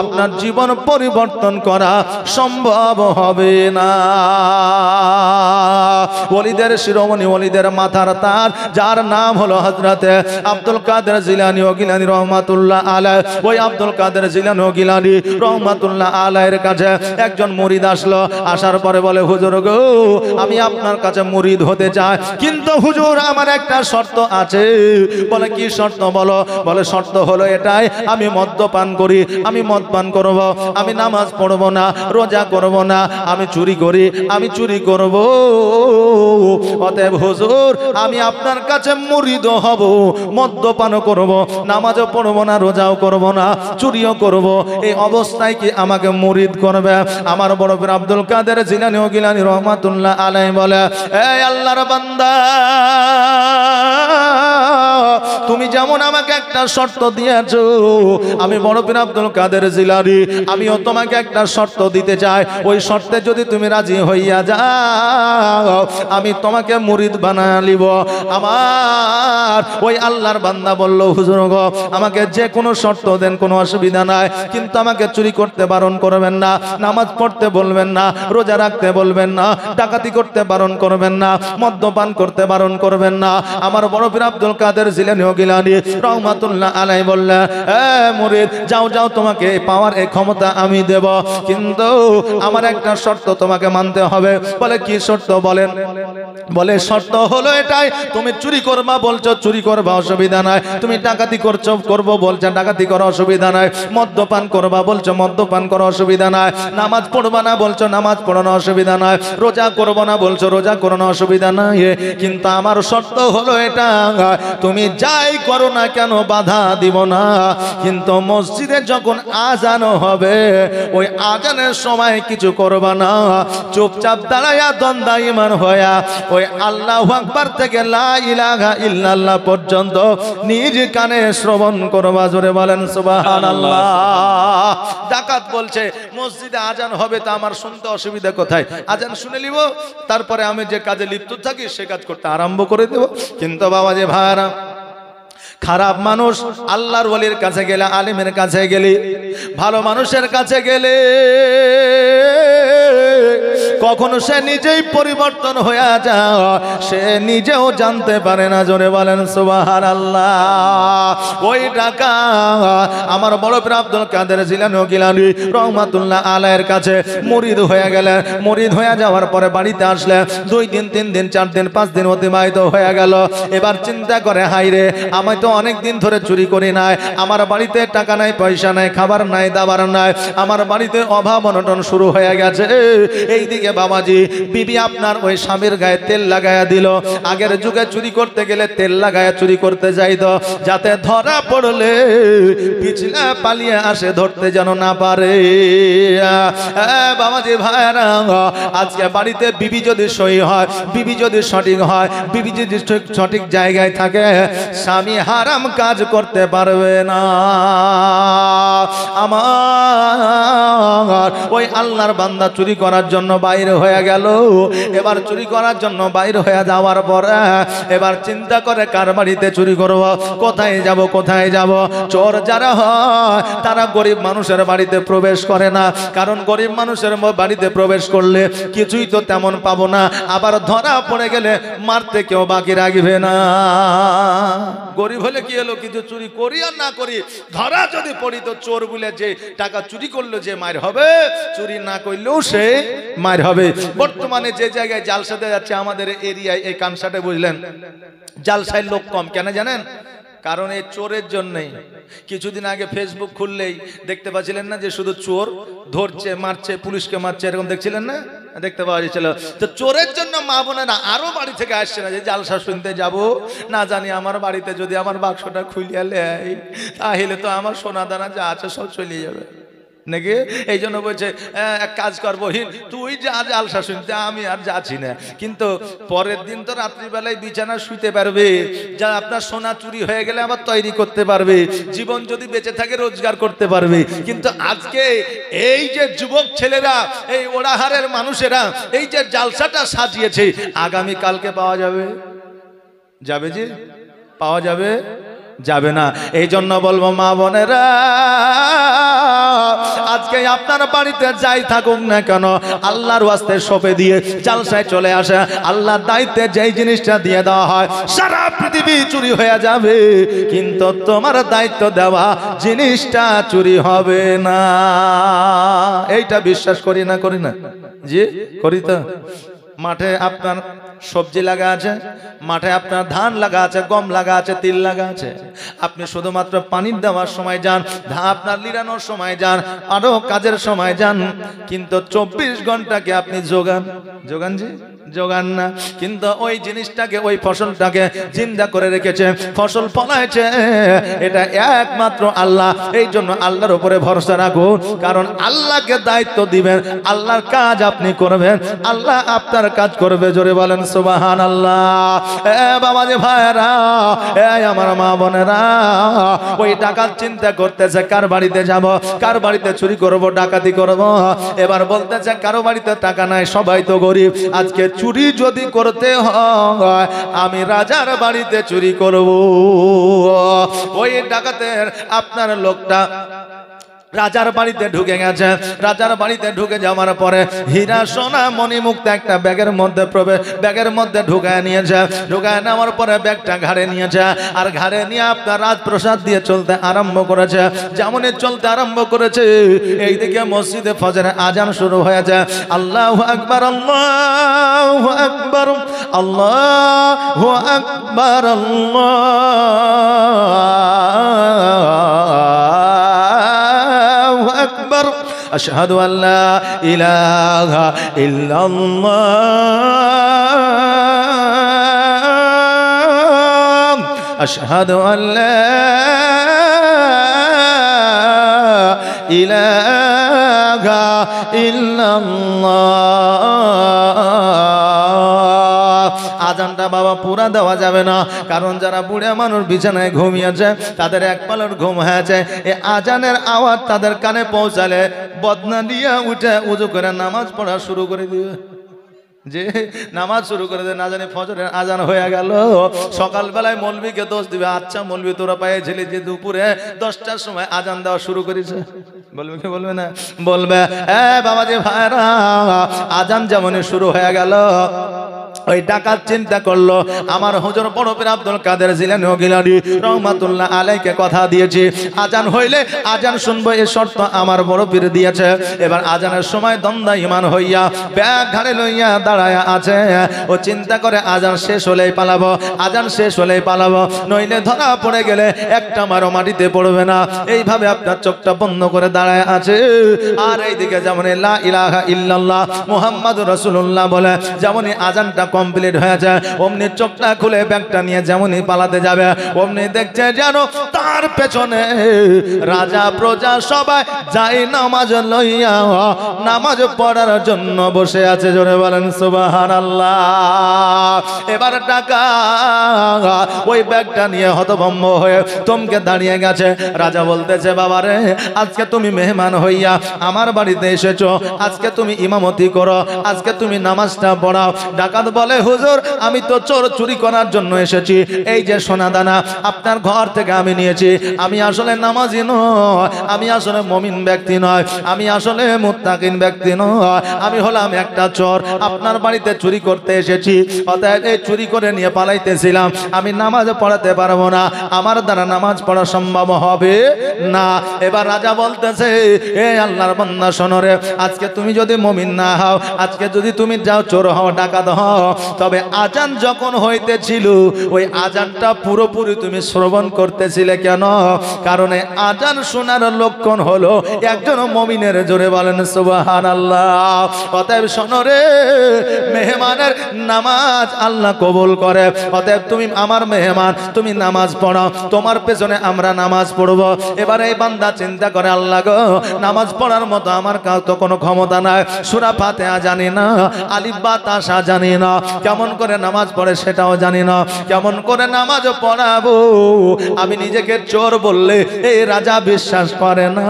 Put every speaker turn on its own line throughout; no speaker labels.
আপনার জীবন পরিবর্তন করা সম্ভব হবে না। ওলিদের শিরোমণি, ওলিদের মাথার তার, যার নাম হলো হযরতে আব্দুল কাদের জিলানী ও গিলানী রহমাতুল্লাহ আলাইহ। ওই আব্দুল কাদের জিলানী ও গিলানী রহমাতুল্লাহ আলাইহির কাছে একজন মুরিদ আসলো। আসার পরে বলে, হুজুর গো, আমি আপনার কাছে মুরিদ হতে চাই, কিন্তু হুজুর আমার একটা শর্ত আছে। বলে, কি শর্ত বলো? বলে, শর্ত হলো এটাই, আমি মদ্যপান করি, আমি মদ পান করব, আমি নামাজ পড়ব না, রোজা করব না, আমি চুরি করি, আমি চুরি করব। অতএব হুজুর, আমি আপনার কাছে মুরিদ হব, মদ্যপানও করব, নামাজও পড়ব না, রোজাও করব না, চুরিও করব। এই অবস্থায় কি আমাকে মুরিদ করবে? আমার বড় পীর আব্দুল কাদের জিলানী ও গিলানী রহমাতুল্লাহ আলাইহি বলে, এই আল্লাহর বান্দা, তুমি যেমন আমাকে একটা শর্ত দিয়েছো, আমি বড় পীর আব্দুল কাদের জিলানী আমিও তোমাকে একটা শর্ত দিতে চাই। ওই শর্তে যদি তুমি রাজি হইয়া যাও, আমি তোমাকে মুরিদ বানায় নিব। আমার ওই আল্লাহর বান্দা বলল, হুজুর গো, আমাকে যে কোনো শর্ত দেন, কোনো অসুবিধা নাই, কিন্তু আমাকে চুরি করতে বারণ করবেন না, নামাজ পড়তে বলবেন না, রোজা রাখতে বলবেন না, ডাকাতি করতে বারণ করবেন না, মদ্যপান করতে বারণ করবেন না। আমার বড় পীর আব্দুল কাদের জিলানী ও গিলানী রহমাতুল্লাহ আলাইহি বললেন, এ মুরিদ, যাও যাও, তোমাকে পাওয়ার এই ক্ষমতা আমি দেব, কিন্তু আমার একটা শর্ত তোমাকে মানতে হবে। বলে, কি শর্ত বলেন? বলে, শর্ত হলো এটাই, তুমি চুরি করবা বলছো, চুরি করবা, অসুবিধা নাই। তুমি ডাকাতি করবো বলছো, ডাকাতি করা অসুবিধা নাই। মদ্যপান করবা বলছো, মদ্যপান করা অসুবিধা নাই। নামাজ পড়বা না বলছো, নামাজ পড়ানো অসুবিধা নাই। রোজা করবো না বলছো, রোজা করানো অসুবিধা নাই। কিন্তু আমার শর্ত হলো এটা, তুমি যাই করো না কেন বাধা দিব না, কিন্তু মসজিদে যখন আজান হবে, ওই আজানের সময় কিছু করবা না, চুপচাপ দাঁড়ায়া দণ্ডায়মান হইয়া ওই আল্লাহু আকবার থেকে লা ইলাহা ইল্লাল্লাহ পর্যন্ত নিজ কানে শ্রবণ করবা। জোরে বলেন সুবহানাল্লাহ। ডাকাত বলছে, মসজিদে আজান হবে, তা আমার শুনতে অসুবিধা কোথায়? আজান শুনে নিব, তারপরে আমি যে কাজে লিপ্ত থাকি সে কাজ করতে আরম্ভ করে দেব। কিন্তু বাবা যে ভাইরা, খারাপ মানুষ আল্লাহর ওলির কাছে গেলে, আলেমের কাছে গেলে, ভালো মানুষের কাছে গেলে কখনো সে নিজেই পরিবর্তন হয়ে যায়, সে নিজেও জানতে পারে না। জোরে বলেন সুবহানাল্লাহ। ওই ডাকাত আমার বড় পীর আব্দুল কাদের জিলানী ও গিলানী রহমাতুল্লাহ আলাইহির কাছে মুরিদ হয়ে গেলেন। মুরিদ হয়ে যাওয়ার পরে বাড়িতে আসলে 2 দিন 3 দিন 4 দিন 5 দিন অতিবাহিত হয়ে গেল। এবার চিন্তা করে, হাই রে, আমি তো অনেক দিন ধরে চুরি করি নাই, আমার বাড়িতে টাকা নাই, পয়সা নাই, খাবার নাই, দাবার নাই, আমার বাড়িতে অভাব অনটন শুরু হয়ে গেছে। এইদিকে বাবাজি, বিবি আপনার ওই স্বামীর গায়ে তেল লাগায়া দিল। আগের যুগে চুরি করতে গেলে তেল লাগায়া চুরি করতে যাইতো, যাতে ধরা পড়লে পিছলা পালিয়ে আসে, ধরতে যেন না পারে। বাবাজি ভাইরা, আজকে বাড়িতে বিবি যদি সই হয়, বিবি যদি সঠিক হয়, বিবি যদি সঠিক জায়গায় থাকে, স্বামী হারাম কাজ করতে পারবে না। আমার ওই আল্লাহর বান্দা চুরি করার জন্য বাইরে হয়ে গেল। এবার চুরি করার জন্য বাইরে হয়ে যাওয়ার পরে এবার চিন্তা করে, কার বাড়িতে চুরি করব, কোথায় যাব, কোথায় যাব। চোর যারা হয় তারা গরিব মানুষের বাড়িতে প্রবেশ করে না, কারণ গরিব মানুষের বাড়িতে প্রবেশ করলে কিছুই তো তেমন পাবো না, আবার ধরা পড়ে গেলে মারতে কেউ বাকি রাখবে না। গরিব হলে কি হলো, কিছু চুরি করি আর না করি, ধরা যদি পড়ি তো চোর বলে যে টাকা চুরি করলো যে মার হবে, চুরি না করলেও সে মার হবে। বর্তমানে যে জায়গায় জালসাতে যাচ্ছে আমাদের এরিয়ায়, এই কানসাটে, বুঝলেন, জালসায় লোক কম। কেন জানেন? কারণ এই চোরের জন্যই। কিছুদিন আগে ফেসবুক খুললেই দেখতে পাচ্ছিলেন না যে শুধু চোর ধরছে, মারছে, পুলিশকে মারছে, এরকম দেখছিলেন না? দেখতে পাওয়া যাচ্ছিল। তো চোরের জন্য মা বোনেরা আরো বাড়ি থেকে আসছে না, যে জালসা শুনতে যাব, না জানি আমার বাড়িতে যদি আমার বাক্সটা খুলিয়া লেয়, তাহলে তো আমার সোনা দানা যা আছে সব চলে যাবে নাকি। এই জন্য বলছে, এক কাজ করবো, তুই যা জালসা শুনতে, আমি আর যাচ্ছি না। কিন্তু পরের দিন তো রাত্রিবেলায় বিছানা শুইতে পারবে, যা আপনার সোনা চুরি হয়ে গেলে আবার তৈরি করতে পারবে, জীবন যদি বেঁচে থাকে রোজগার করতে পারবে। কিন্তু আজকে এই যে যুবক ছেলেরা, এই ওড়াহারের মানুষেরা এই যে জালসাটা সাজিয়েছে, আগামী কালকে পাওয়া যাবে? যাবে যে পাওয়া যাবে? যাবে না। এই জন্য বলবো, মা বোনেরা, আপনার বাড়িতে যাই থাকুক না কেন আল্লাহর ওয়াস্তে সঁপে দিয়ে জালসায় চলে আসে, আল্লাহর দায়িত্বে যেই জিনিসটা দিয়ে দেওয়া হয় সারা পৃথিবী চুরি হয়ে যাবে, কিন্তু তোমার দায়িত্ব দেওয়া জিনিসটা চুরি হবে না। এইটা বিশ্বাস করি না? করি না? জি করি। তো মাঠে আপনার সবজি লাগা আছে, মাঠে আপনার ধান লাগা আছে, গম লাগা আছে, তিল লাগা আছে, আপনি শুধুমাত্র পানি দেওয়ার সময় যান, আপনার লিরানোর সময় যান, আরো কাজের সময় যান, কিন্তু 24 ঘন্টাকে আপনি যোগান জি যোগান না। কিন্তু ওই জিনিসটাকে, ওই ফসলটাকে জিন্দা করে রেখেছে, ফসল ফলাইছে, এটা একমাত্র আল্লাহ। এই জন্য আল্লাহর উপরে ভরসা রাখুন, কারণ আল্লাহকে দায়িত্ব দিবেন, আল্লাহর কাজ আপনি করবেন, আল্লাহ আপনার কাজ করবে। জোরে বলেন সুবহানাল্লাহ। বাবাজি ভাইরা, আমার মা বোনেরা, ওই টাকার চিন্তা করতেছে কার বাড়িতে যাব, কার বাড়িতে চুরি করব, ডাকাতি করব। এবার বলতেছে কারো বাড়িতে টাকা নাই, সবাই তো গরিব, আজকে চুরি যদি করতে হয় আমি রাজার বাড়িতে চুরি করব। ওই ডাকাতের আপনার লোকটা রাজার বাড়িতে ঢুকে গেছে। রাজার বাড়িতে ঢুকে যাওয়ার পরে হীরা সোনা মণিমুক্ত একটা ব্যাগের মধ্যে ঢুকায় নিয়েছে। ঢুকায় নেওয়ার পরে ব্যাগটা ঘাড়ে নিয়েছে, আর ঘাড়ে নিয়ে আপনার রাজপ্রসাদ দিয়ে চলতে আরম্ভ করেছে। যেমনই চলতে আরম্ভ করেছে, এইদিকে মসজিদে ফজরের আজান শুরু হয়েছে। আল্লাহু আকবার, আল্লাহু আকবার, আল্লাহু আকবার, আল্লাহু আকবার, আশহাদু আল্লা ইলাহা ইল্লাল্লাহ, আশহাদু আল্লা ইলাহা ইল্লাল্লাহ। আজানটা বাবা পুরা দেওয়া যাবে না, কারণ যারা বুড়া মানুষ বিছানায় ঘুমিয়েছে তাদের এক পালর ঘুম হয়েছে, এই আজানের আওয়াজ তাদের কানে পৌঁছালে বদনা দিয়ে উঠে উজু করে নামাজ পড়া শুরু করে দিবে। যে নামাজ শুরু করে দেয়, না জানি ফজরের আজান হয়ে গেল। সকালবেলায় মৌলবীকে দোষ দিবে, আচ্ছা মৌলবী তোরা পাইয়েছিলি যে দুপুরে 10টার সময় আজান দেওয়া শুরু করেছে। বলবে কি বলবে না? বলবে। বাবাজি ভাইরা, আজান যেমন শুরু হয়ে গেল, ওই ডাকাত চিন্তা করলো আমার হুজুর বড় পীর আব্দুল কাদের জিলানী গিলানী রহমাতুল্লাহ আলাইকে কথা দিয়েছি, আজান হইলে আজান শুনবো, এই শর্ত আমার বড় পীর দিয়েছে। এবার আজানের সময় দন্দায়মান হইয়া ব্যাগ ঘাড়ে লইয়া দাঁড়ায়া আছে। ও চিন্তা করে আজান শেষ হলেই পালাবো, আজান শেষ হলেই পালাবো, নইলে ধরা পড়ে গেলে একটা মারো মাটিতে পড়বে না। এইভাবে আপনার চোখটা বন্ধ করে দাঁড়ায় আছে। আর এইদিকে যেমন লা ইলাহা ইল্লাল্লাহ মুহাম্মাদুর রাসূলুল্লাহ বলে যেমনই আজানটা কমপ্লিট হয়ে যায়, অমনি চোখটা খুলে ব্যাগটা নিয়ে যেমনই পালাতে যাবে, অমনি দেখছে যেন তার পেছনে রাজা প্রজা সবাই যাই নামাজ লইয়া নামাজ পড়ার জন্য বসে আছে। জোরে বলেন সুবহানাল্লাহ। এবার টাকা ওই ব্যাগটা নিয়ে হতভম্ব হয়ে থমকে দাঁড়িয়ে গেছে। রাজা বলতেছে, বাবারে আজকে তুমি মেহমান হইয়া আমার বাড়িতে এসেছো, আজকে তুমি ইমামতি করো, আজকে তুমি নামাজটা পড়াও। ডাকাত বলে, হুজুর আমি তো চোর চুরি করার জন্য এসেছি, এই যে সোনা দানা আপনার ঘর থেকে আমি নিয়েছি, আমি আসলে নামাজি নয়, আমি আসলে মুমিন ব্যক্তি নয়, আমি আসলে মুত্তাকিন ব্যক্তি নয়, আমি হলাম একটা চোর, আপনার বাড়িতে চুরি করতে এসেছি, অতএব এই চুরি করে নিয়ে পালাইতেছিলাম, আমি নামাজ পড়াতে পারবো না, আমার দ্বারা নামাজ পড়া সম্ভব হবে না। এবার রাজা বলতেছে, এ আল্লাহর বান্দা শোনো রে, আজকে তুমি যদি মুমিন না হও, আজকে যদি তুমি যাও চোর হও, ডাকাত হও, তবে আজান যখন হইতেছিল ওই আজানটা পুরোপুরি তুমি শ্রবণ করতেছিলে কেন? কারণ আজান শোনার লক্ষণ হলো একজন মুমিনের। জোরে বলেন সুবহানাল্লাহ। অতএব শোনো রে, মেহমানের নামাজ আল্লাহ কবুল করে, অতএব তুমি আমার মেহমান, তুমি নামাজ পড়াও, তোমার পেছনে আমরা নামাজ পড়ব। এবার এই বান্দা চিন্তা করে, আল্লাহ গো, নামাজ পড়ার মতো আমার তো কোনো ক্ষমতা নাই, সূরা ফাতিহা জানি না, আলিফ বা তাসা জানি না, কেমন করে নামাজ পড়ে সেটাও জানি না, কেমন করে নামাজ পড়াবো? আমি নিজেকে চোর বললে এই রাজা বিশ্বাস করে না।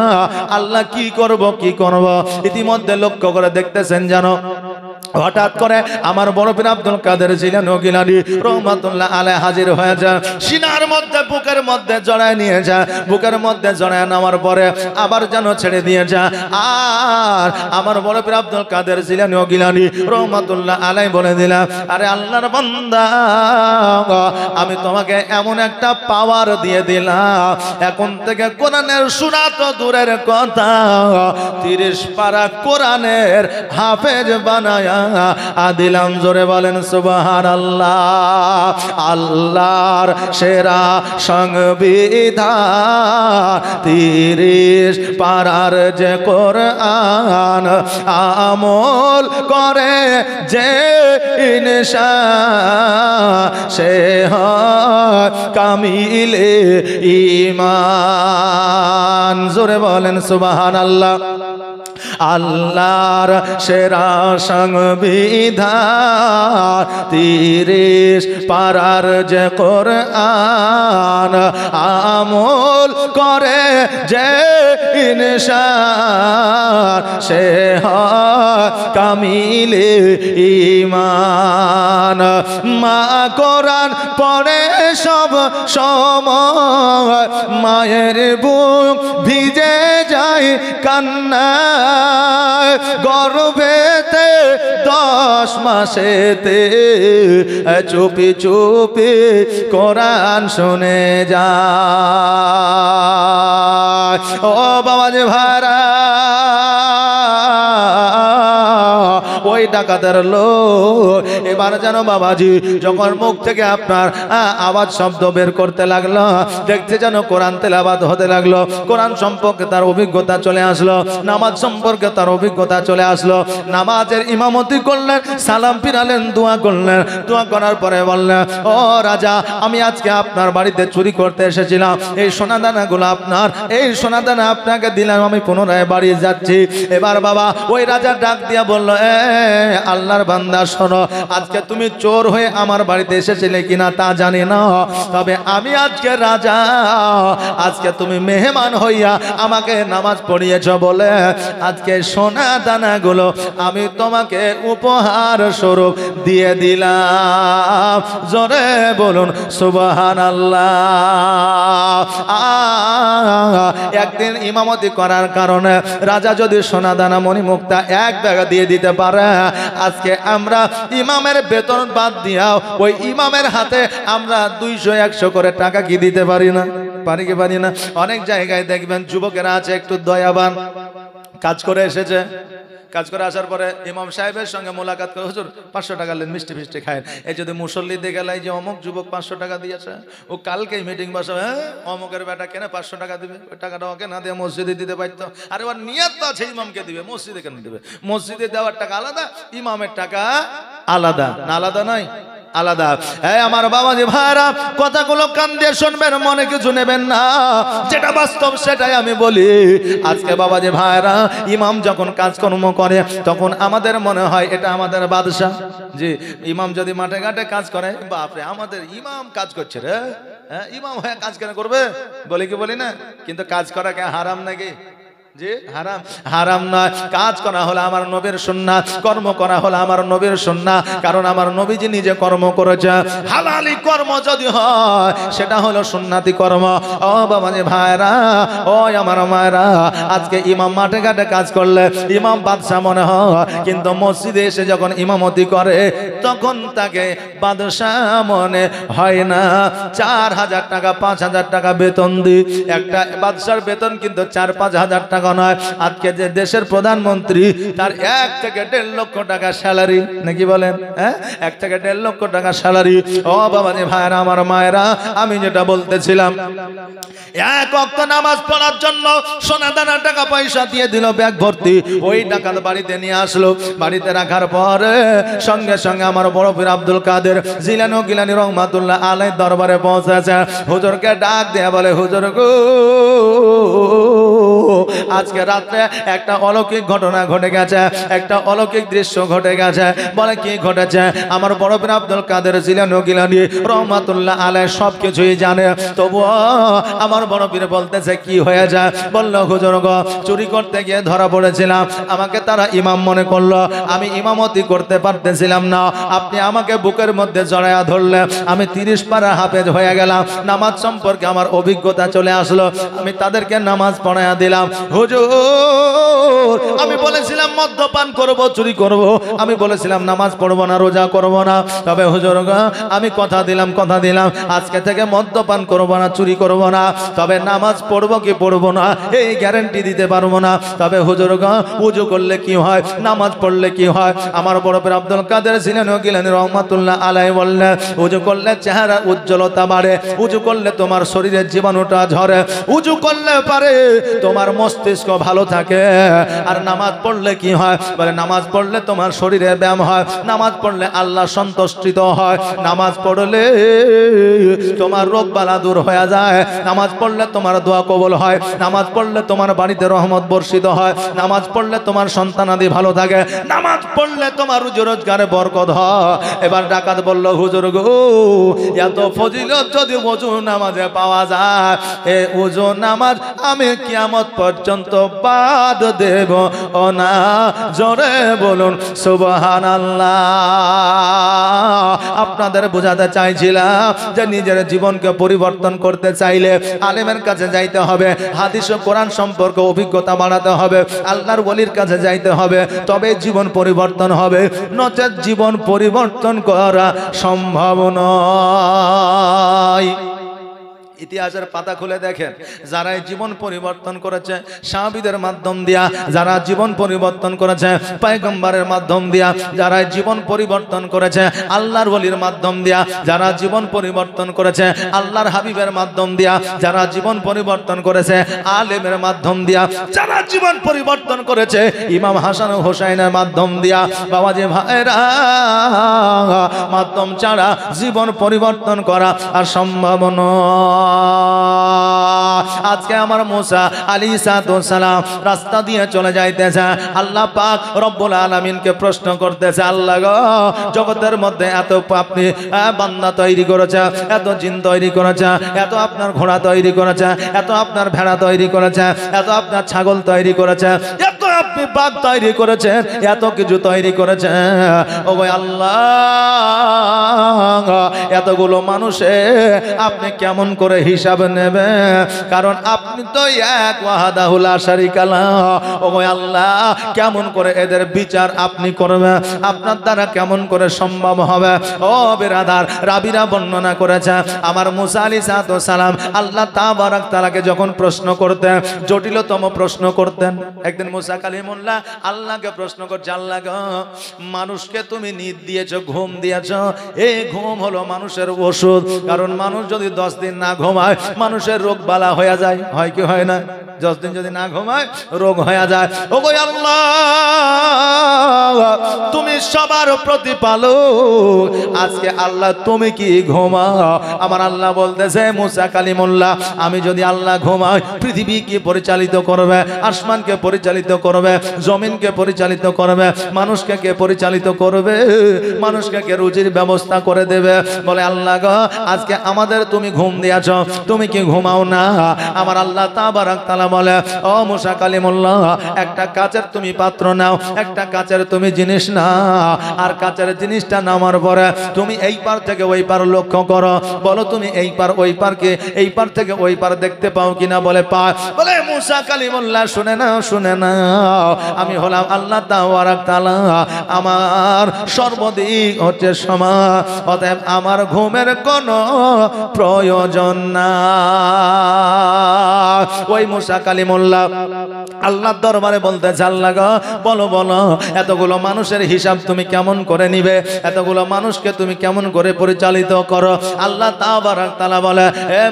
আল্লাহ কি করব কি করব? ইতিমধ্যে লক্ষ্য করে দেখতেছেন, জানো হঠাৎ করে আমার বড় পীর আব্দুল কাদের জিলানী গিলানী রহমাতুল্লাহ আলাইহি হাজির হয়ে যায়। সিনার মধ্যে বুকের মধ্যে জড়ায় নিয়ে যায়, বুকের মধ্যে জড়ায় নেওয়ার পরে আবার যেন ছেড়ে দিয়ে যায়। আর আমার বড় পীর আব্দুল কাদের জিলানী গিলানী রহমাতুল্লাহ আলাইহি বলে দিলাম, আরে আল্লাহর বান্দা, আমি তোমাকে এমন একটা পাওয়ার দিয়ে দিলাম, এখন থেকে কোরআনের শোনা তো দূরের কথা, 30 পারা কোরআনের হাফেজ বানায়া দিলাম। জোরে বলেন সুবহানাল্লাহ। আল্লাহর সেরা সংবিধান 30 পারার যে কোরআন আমল করে যে ইনসান সে হয় কামিলে ঈমান। জোরে বলেন সুবহানাল্লাহ। আল্লাহর সেরা সংবিধান 30 পারার যে কোরআন আমল করে যে ইনসান সে হয় কামিলে ঈমান। মা কোরআন পড়ে সব সময়, মায়ের বুক ভিজে যায় কান্নায়, গর্ভেতে 10 মাসেতে চুপি চুপি কোরআন শুনে যায়। ও বাবা যে ভাড়া ওই ডাকাতের লোক এবার যেন বাবাজি যখন মুখ থেকে আপনার আওয়াজ শব্দ বের করতে লাগলো, দেখতে যেন কোরআন তেলাওয়াত হতে লাগলো, কোরআন সম্পর্কে তার অভিজ্ঞতা চলে আসলো, নামাজ সম্পর্কে তার অভিজ্ঞতা চলে আসলো। নামাজের ইমামতি করলেন, সালাম ফিরালেন, দোয়া করলেন, দোয়া করার পরে বললেন, ও রাজা, আমি আজকে আপনার বাড়িতে চুরি করতে এসেছিলাম, এই সোনাদানাগুলো আপনার, এই সোনাদানা আপনাকে দিলাম, আমি পুনরায় বাড়ি যাচ্ছি। এবার বাবা ওই রাজা ডাক দিয়া বলল, আল্লাহর বান্দা শোনো, আজকে তুমি চোর হয়ে আমার বাড়িতে এসেছিলে কিনা তা জানি না, তবে আমি আজকে রাজা, আজকে তুমি মেহমান হইয়া আমাকে নামাজ পড়িয়েছ বলে আজকে সোনা দানাগুলো আমি তোমাকে উপহার স্বরূপ দিয়ে দিলাম। জোরে বলুন সুবহানাল্লাহ। একদিন ইমামতি করার কারণে রাজা যদি সোনা দানা মণিমুক্তা এক ব্যাগ দিয়ে দিতে পারে, আজকে আমরা ইমামের বেতন বাদ দিয়াও ওই ইমামের হাতে আমরা 200-100 করে টাকা কি দিতে পারি না? পারি কি পারি না? অনেক জায়গায় দেখবেন যুবকেরা আছে একটু দয়াবান, কাজ করে এসেছে, কাজ করে আসার পরে ইমাম সাহেবের সঙ্গে মোলাকাত করে, হুজুর 500 টাকা লেন, মিষ্টি ফিষ্টি খায়। এই যদি মুসল্লি দেখে লাই যে অমুক যুবক 500 টাকা দিয়েছে, ও কালকেই মিটিং বসাবে, অমুকের বেটা কেন 500 টাকা দিবে, ওই টাকাটা ওকে না দিয়ে মসজিদে দিতে পারতো। আরে ওর নিয়ত তো আছে ইমামকে দিবে, মসজিদে কেন দিবে? মসজিদে দেওয়ার টাকা আলাদা, ইমামের টাকা আলাদা না? আলাদা নয়, আলাদা। আমার বাবাজি ভাইরা, কথাগুলো কান দিয়ে শুনবেন, মনে কিছু নেবেন না, যেটা বাস্তব সেটাই আমি বলি। আজকে বাবাজি ভাইরা, ইমাম যখন কাজকর্ম করে তখন আমাদের মনে হয় এটা আমাদের বাদশা। জি, ইমাম যদি মাঠে ঘাটে কাজ করে, বাপরে আমাদের ইমাম কাজ করছে রে, হ্যাঁ, ইমাম হয়ে কাজ কেন করবে, বলি কি বলি না? কিন্তু কাজ করা কে হারাম নাকি? জি হারাম? হারাম নয়। কাজ করা হলো আমার নবীর সুন্নাত, কর্ম করা হলো আমার নবীর সুন্নাত, কারণ আমার নবীজি নিজে কর্ম করেছে। হালালি কর্ম যদি হয় সেটা হলো সুন্নাতি কর্ম। ও বাবাজি ভাইরা, ও আমার মায়েরা, আজকে ইমাম মাঠে ঘাটে কাজ করলে ইমাম বাদশা মনে হয়, কিন্তু মসজিদে এসে যখন ইমামতি করে তখন তাকে বাদশা মনে হয় না। 4000 টাকা 5000 টাকা বেতন দিই, একটা বাদশার বেতন কিন্তু 4-5 হাজার টাকা নয়। আজকে যে দেশের প্রধানমন্ত্রী, তার 1 থেকে 1.5 লক্ষ টাকা স্যালারি, নাকি বলেন? হ্যাঁ, 1 থেকে 1.5 লক্ষ টাকা স্যালারি। ও বাবাজি ভাইরা, আমার মায়েরা, আমি যেটা বলতেছিলাম, 1 ওয়াক্ত নামাজ পড়ার জন্য সোনা দানা টাকা পয়সা দিয়ে দিল ব্যাগ ভর্তি, ওই টাকা বাড়িতে নিয়ে আসলো। বাড়িতে রাখার পরে সঙ্গে সঙ্গে আমার বড় পীর আব্দুল কাদের জিলানী গিলানী রহমাতুল্লাহ আলাইহির দরবারে পৌঁছেছে। হুজুরকে ডাক দেয়া বলে, হুজুর গো, আজকে রাত্রে একটা অলৌকিক ঘটনা ঘটে গেছে, একটা অলৌকিক দৃশ্য ঘটে গেছে। বলে কি ঘটেছে? আমার বড় পীর আব্দুল কাদের জিলানী গিলানী রহমাতুল্লাহ আলাইহি সব কিছুই জানে, তবুও আমার বড় পীর বলতেছে কি হয়ে যায়? বলল হুজুর গো, চুরি করতে গিয়ে ধরা পড়েছিলাম, আমাকে তারা ইমাম মনে করলো, আমি ইমামতি করতে পারতেছিলাম না, আপনি আমাকে বুকের মধ্যে জড়ায়া ধরলে, আমি 30 পারা হাফেজ হয়ে গেলাম, নামাজ সম্পর্কে আমার অভিজ্ঞতা চলে আসলো, আমি তাদেরকে নামাজ পড়ায়া দিলাম। হুজুর আমি বলেছিলাম মদ্যপান করব, চুরি করব, আমি বলেছিলাম নামাজ পড়ব না, রোজা করব না, তবে হুজুর গো আমি কথা দিলাম আজকে থেকে মদ্যপান করব না, চুরি করব না, তবে নামাজ পড়ব কি পড়ব না এই গ্যারান্টি দিতে পারবো না। তবে হুজুর গো ওযু করলে কি হয়, নামাজ পড়লে কি হয়? আমার বড় পীর আব্দুল কাদের জিলানী গিলানী রহমাতুল্লাহ আলাইহি বললেন, ওযু করলে চেহারা উজ্জ্বলতা বাড়ে, ওযু করলে তোমার শরীরের জীবাণুটা ঝরে, ওযু করলে পারে তোমার মস্তিষ্ক ভালো থাকে। আর নামাজ পড়লে কি হয়? বলে নামাজ পড়লে তোমার শরীরে ব্যায়াম হয়, নামাজ পড়লে আল্লাহ সন্তুষ্ট হয়, নামাজ পড়লে তোমার রোগ বালা দূর হয়ে যায়, নামাজ পড়লে তোমার দোয়া কবুল হয়, নামাজ পড়লে তোমার বাড়িতে রহমত বর্ষিত হয়, নামাজ পড়লে তোমার সন্তানাদি ভালো থাকে, নামাজ পড়লে তোমার রুজি রোজগারে বরকত হয়। এবার ডাকাত বলল হুজুর গো এত ফজিলত যদি ওযু নামাজে পাওয়া যায়, এ ওযু নামাজ আমি কিয়ামত পর্যন্ত বাদ দেব ও না, জোরে বলুন সুবহানাল্লাহ। আপনাদের বোঝাতে চাইছিলাম যে নিজের জীবনকে পরিবর্তন করতে চাইলে আলেমের কাছে যাইতে হবে, হাদিস ও কোরআন সম্পর্কে অভিজ্ঞতা বাড়াতে হবে, আল্লাহর ওলির কাছে যাইতে হবে, তবে জীবন পরিবর্তন হবে, নচেৎ জীবন পরিবর্তন করা সম্ভব নয়। ইতিহাসের পাতা খুলে দেখেন, যারা জীবন পরিবর্তন করেছে সাহাবীদের মাধ্যম দিয়া, যারা জীবন পরিবর্তন করেছে পয়গম্বরের মাধ্যম দিয়া, যারা জীবন পরিবর্তন করেছে আল্লাহর ওলির মাধ্যম দিয়া, যারা জীবন পরিবর্তন করেছে আল্লাহর হাবিবের মাধ্যম দিয়া, যারা জীবন পরিবর্তন করেছে আলেমের মাধ্যম দিয়া, যারা জীবন পরিবর্তন করেছে ইমাম হাসান ও হোসাইনের মাধ্যম দিয়া, বাবাজি ভাইরা মাধ্যম ছাড়া জীবন পরিবর্তন করা আর সম্ভব নয়। আজকে আমার মুসা আলাইহিস সালাম রাস্তা দিয়ে চলে যাইতেছে, আল্লাহ পাক রব্বুল আলামিনকে প্রশ্ন করতেছে, আল্লাহ গো জগতের মধ্যে এত আপনি বান্দা তৈরি করেছে, এত জিন তৈরি করেছে, এত আপনার ঘোড়া তৈরি করেছে, এত আপনার ভেড়া তৈরি করেছে, এত আপনার ছাগল তৈরি করেছে, এত আপনি বাঘ তৈরি করেছেন, এত কিছু তৈরি করেছে, ও ভাই আল্লাহ এতগুলো মানুষে আপনি কেমন করে হিসাব নেবে? কারণ আপনি তো এক ওয়াহদাহু লা শারীকা লাহু। ও আল্লাহ কেমন করে এদের বিচার আপনি করবেন? আপনার দ্বারা কেমন করে সম্ভব হবে? ও বিরাদার, রাবিরা বর্ণনা করেছে আমার মুসা আলাইহিস সালাম আল্লাহ তাবারক তাআলাকে যখন প্রশ্ন করতেন, জটিলতম প্রশ্ন করতেন। একদিন মুসা কালিমুল্লাহ আল্লাহকে প্রশ্ন করছে, আল্লাহ গো মানুষকে তুমি নিদ দিয়েছো, ঘুম দিয়েছো, এই ঘুম হলো মানুষের ওষুধ, কারণ মানুষ যদি 10 দিন না ঘুমায় মানুষের রোগ বালা হয়ে যায়, হয় কি হয় না? 10 দিন যদি না ঘুমায় রোগ হয়ে যায়। ও গো আল্লাহ তুমি সবার প্রতিপালক, আজকে আল্লাহ তুমি কি ঘুমাও? আমার আল্লাহ বলতেছে মুসা কালিমুল্লাহ আমি যদি আল্লাহ ঘুমাই পৃথিবী কি পরিচালিত করবে, আসমানকে পরিচালিত করবে, জমিনকে পরিচালিত করবে, মানুষকে কে পরিচালিত করবে, মানুষকে কে রুজির ব্যবস্থা করে দেবে? বলে আল্লাহ গো আজকে আমাদের তুমি ঘুম দিয়েছ, তুমি কি ঘুমাও না? আমার আল্লাহ তাবারক তাআলা বলে, ও মুসা কালিমুল্লাহ একটা কাচের তুমি পাত্র নাও, একটা কাচের তুমি জিনিস নাও, আর কাচের জিনিসটা নামার পরে তুমি এই পার থেকে ওই পার লক্ষ্য করো, বলো তুমি এই পার ওই পারকে এই পার থেকে ওই পার দেখতে পাও কিনা? বলে পাও। বলে মুসা কালিমুল্লাহ শুনে নাও, শুনে নাও, আমি হলাম আল্লাহ তাবারক তাআলা, আমার সর্বদিক হচ্ছে সমান, অতএব আমার ঘুমের কোনো প্রয়োজন না। ওই মুসা কালিমুল্লাহ আল্লাহর দরবারে বলতেছে, আল্লাহ গো বলো বলো এতগুলো মানুষের হিসাব তুমি কেমন করে নিবে, এতগুলো মানুষকে তুমি কেমন করে পরিচালিত করো? আল্লাহ তাবারক তাআলা বলে, হে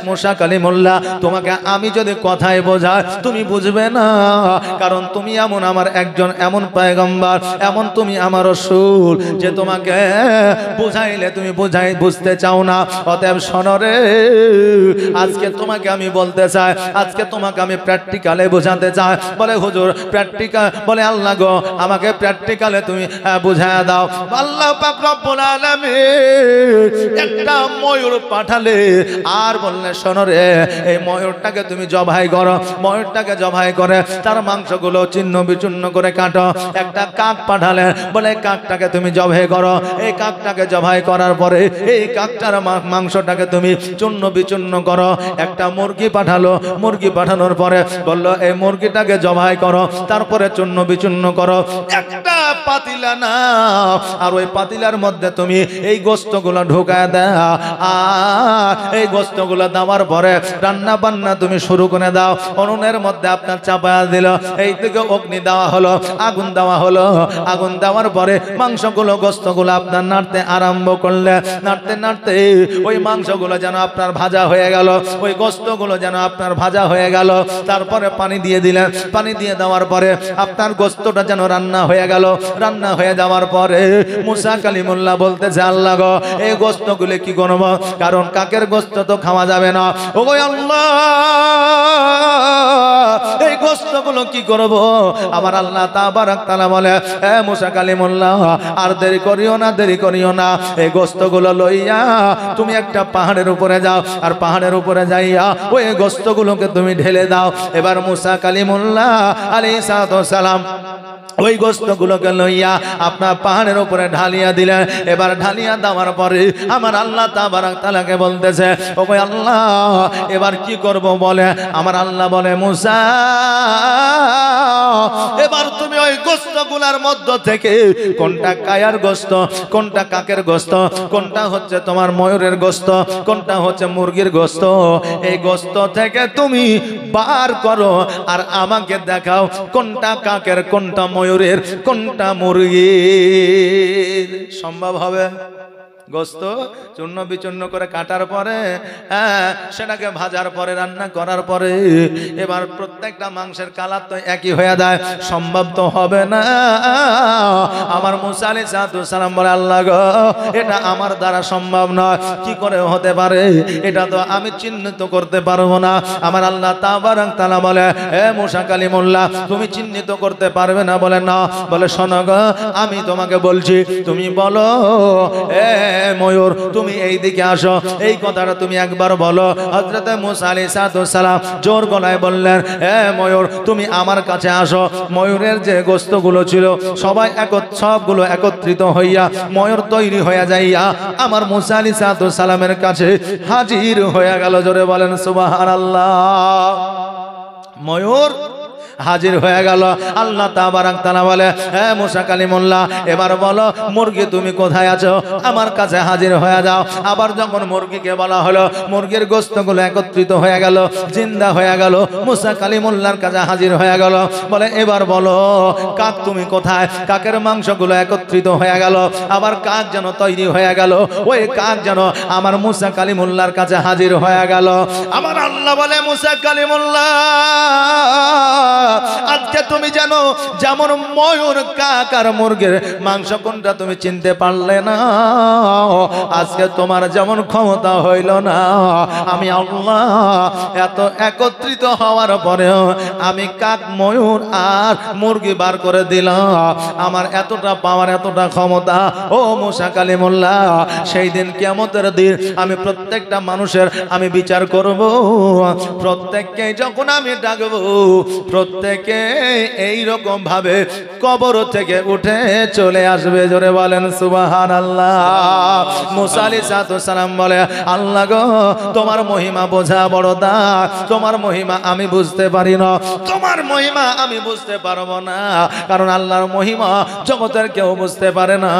মুশা কালিমুল্লাহ তোমাকে আমি যদি কথায় বোঝাই তুমি বুঝবে না, কারণ তুমি এমন আমার একজন এমন পয়গম্বর, এমন তুমি আমার রাসূল যে তোমাকে বুঝাইলে তুমি বুঝতে চাও না। অতএব শোনো রে, আজকে তোমাকে আমি বলতে চাই, আজকে তোমাকে আমি প্র্যাকটিক্যালে বোঝাতে চাই। বলে হুজুর প্র্যাকটিক্যাল, বলে আল্লাহ গো আমাকে প্র্যাকটিক্যালে তুমি বুঝায় দাও। আল্লাহ পাক রব্বুল আলামিন একটা ময়ূর পাঠালে আর বললে শোনো রে, এই ময়ূরটাকে তুমি জবাই করো, ময়ূরটাকে জবাই করে তার মাংসগুলো ছিন্ন বিচ্ছিন্ন করে কাটো। একটা কাক পাঠালে বলে কাকটাকে তুমি জবাই করো, এই কাকটাকে জবাই করার পরে এই কাকটার মাংসটাকে তুমি চূর্ণ বিচূর্ণ করো। একটা মুরগি পাঠালো, মুরগি পাঠানোর পরে বললো এই মুরগিটাকে জবাই করো, তারপরে চূর্ণ বিচূর্ণ করো। একটা পাতিলা না, আর ওই পাতিলার মধ্যে তুমি এই গোশতগুলো ঢোকায় দাও, আর এই গোশতগুলো দেওয়ার পরে রান্না বান্না তুমি শুরু করে দাও। উনুনের মধ্যে আপনার চাপায়া দিল, এই থেকে অগ্নি দেওয়া হলো, আগুন দেওয়া হলো। আগুন দেওয়ার পরে মাংসগুলো গোশতগুলো আপনার নাড়তে আরম্ভ করলে, নাড়তে নাড়তে ওই মাংসগুলো যেন আপনার ভাজা হয়ে গেল, ওই গোশতগুলো যেন আপনার ভাজা হয়ে গেল। তারপরে পানি দিয়ে দিলেন, পানি দিয়ে দেওয়ার পরে আপনার গোশতটা যেন রান্না হয়ে গেল। রান্না হয়ে যাওয়ার পরে মুসা কালিমুল্লাহ বলতেছে আল্লাহ গো এই গোশতগুলো কি করব, কারণ কাকের গোশত তো খাওয়া যাবে না। ও গো আল্লাহ এই গোশতগুলো কি করব? আমার আল্লাহ তাবারক তাআলা বলে এ মুসা কালিমুল্লাহ আর দেরি করিও না, দেরি করিও না, এই গোশতগুলো লইয়া তুমি একটা পাহাড়ের উপরে যাও, আর পাহাড়ের উপরে যাইয়া ওই গোশতগুলোকে তুমি ঢেলে দাও। এবার মুসা কালিমুল্লাহ আলাইহিস সালাম ওই গোশতগুলোকে লইয়া আপনার পাহাড়ের উপরে ঢালিয়া দিলেন। এবার ঢালিয়া দেওয়ার পরে আমার আল্লাহ তাবারক তাআলাকে বলতেছে ও ভাই আল্লাহ এবার কি করব? বলে আমার আল্লাহ বলে মুসা এবার তুমি ওই গোশতগুলোর মধ্য থেকে কোনটা কায়ার গোশত, কোনটা কাকের গোশত, কোনটা হচ্ছে তোমার ময়ূরের গোশত, কোনটা হচ্ছে মুরগির গোশত, এই গোশত থেকে তুমি বার করো আর আমাকে দেখাও কোনটা কাকের, কোনটা ময়ূরের, কোনটা মুরগির। সম্ভব হবে? গোশত চূর্ণ বিচূর্ণ করে কাটার পরে সেটাকে ভাজার পরে রান্না করার পরে এবার প্রত্যেকটা মাংসের কালার তো একই হয়ে যায়, সম্ভব তো হবে না। আমার মুসা আলাইহিস সালাম বলে আল্লাহ গো এটা আমার দ্বারা সম্ভব নয়, কি করে হতে পারে? এটা তো আমি চিহ্নিত করতে পারবো না। আমার আল্লাহ তাবারক তাআলা বলে এ মুসা কালিমুল্লাহ তুমি চিহ্নিত করতে পারবে না? বলে না। বলে শোনো গো আমি তোমাকে বলছি, তুমি বলো এ ময়ূর তুমি এই দিকে আসো, এই কথাটা তুমি একবার বলো। হযরত মুসা আলাইহিস সালাম জোর গলায় বললেন এ ময়ূর তুমি আমার কাছে আসো। ময়ূরের যে গোশতগুলো ছিল সবগুলো একত্রিত হইয়া ময়ূর তৈরি হয়ে যাইয়া আমার মুসা আলাইহিস সালামের কাছে হাজির হয়ে গেল। জোরে বলেন সুবহানাল্লাহ। ময়ূর হাজির হয়ে গেল। আল্লাহ তাবারক তাআলা বলে হে মুসা কালিমুল্লাহ এবার বলো মুরগি তুমি কোথায় আছো? আমার কাছে হাজির হয়ে যাও। আবার যখন মুরগিকে বলা হলো মুরগির গোশতগুলো একত্রিত হয়ে গেল, জিন্দা হয়ে গেল, মুসা কালিমুল্লাহর কাছে হাজির হয়ে গেল। বলে এবার বলো কাক তুমি কোথায়? কাকের মাংসগুলো একত্রিত হয়ে গেল, আবার কাক যেন তৈরি হয়ে গেল, ওই কাক যেন আমার মুসা কালিমুল্লাহর কাছে হাজির হয়ে গেল। আমার আল্লাহ বলে মুসা কালিমুল্লাহ আজকে তুমি জানো যেমন ময়ূর, কাক আর মুরগির মাংস কোনটা তুমি চিনতে পারলে না, আজকে তোমার যেমন ক্ষমতা হইল না, আমি আল্লাহ এত একত্রিত হওয়ার পরেও আমি কাক, ময়ূর আর মুরগি বার করে দিলাম। আমার এতটা পাওয়ার, এতটা ক্ষমতা ও মুসা কালিমুল্লাহ সেই দিন কিয়ামতের দিন আমি প্রত্যেকটা মানুষের আমি বিচার করব। প্রত্যেককে যখন আমি ডাকবো প্রত্যেকে এইরকম ভাবে কবর থেকে উঠে চলে আসবে। জোরে বলেন সুবহানাল্লাহ। মুসা আলাইহিস সালাম বলে আল্লাহ গো তোমার মহিমা বোঝা বড় দা, তোমার মহিমা আমি বুঝতে পারি না, তোমার মহিমা আমি বুঝতে পারবো না, কারণ আল্লাহর মহিমা জগতের কেউ বুঝতে পারে না,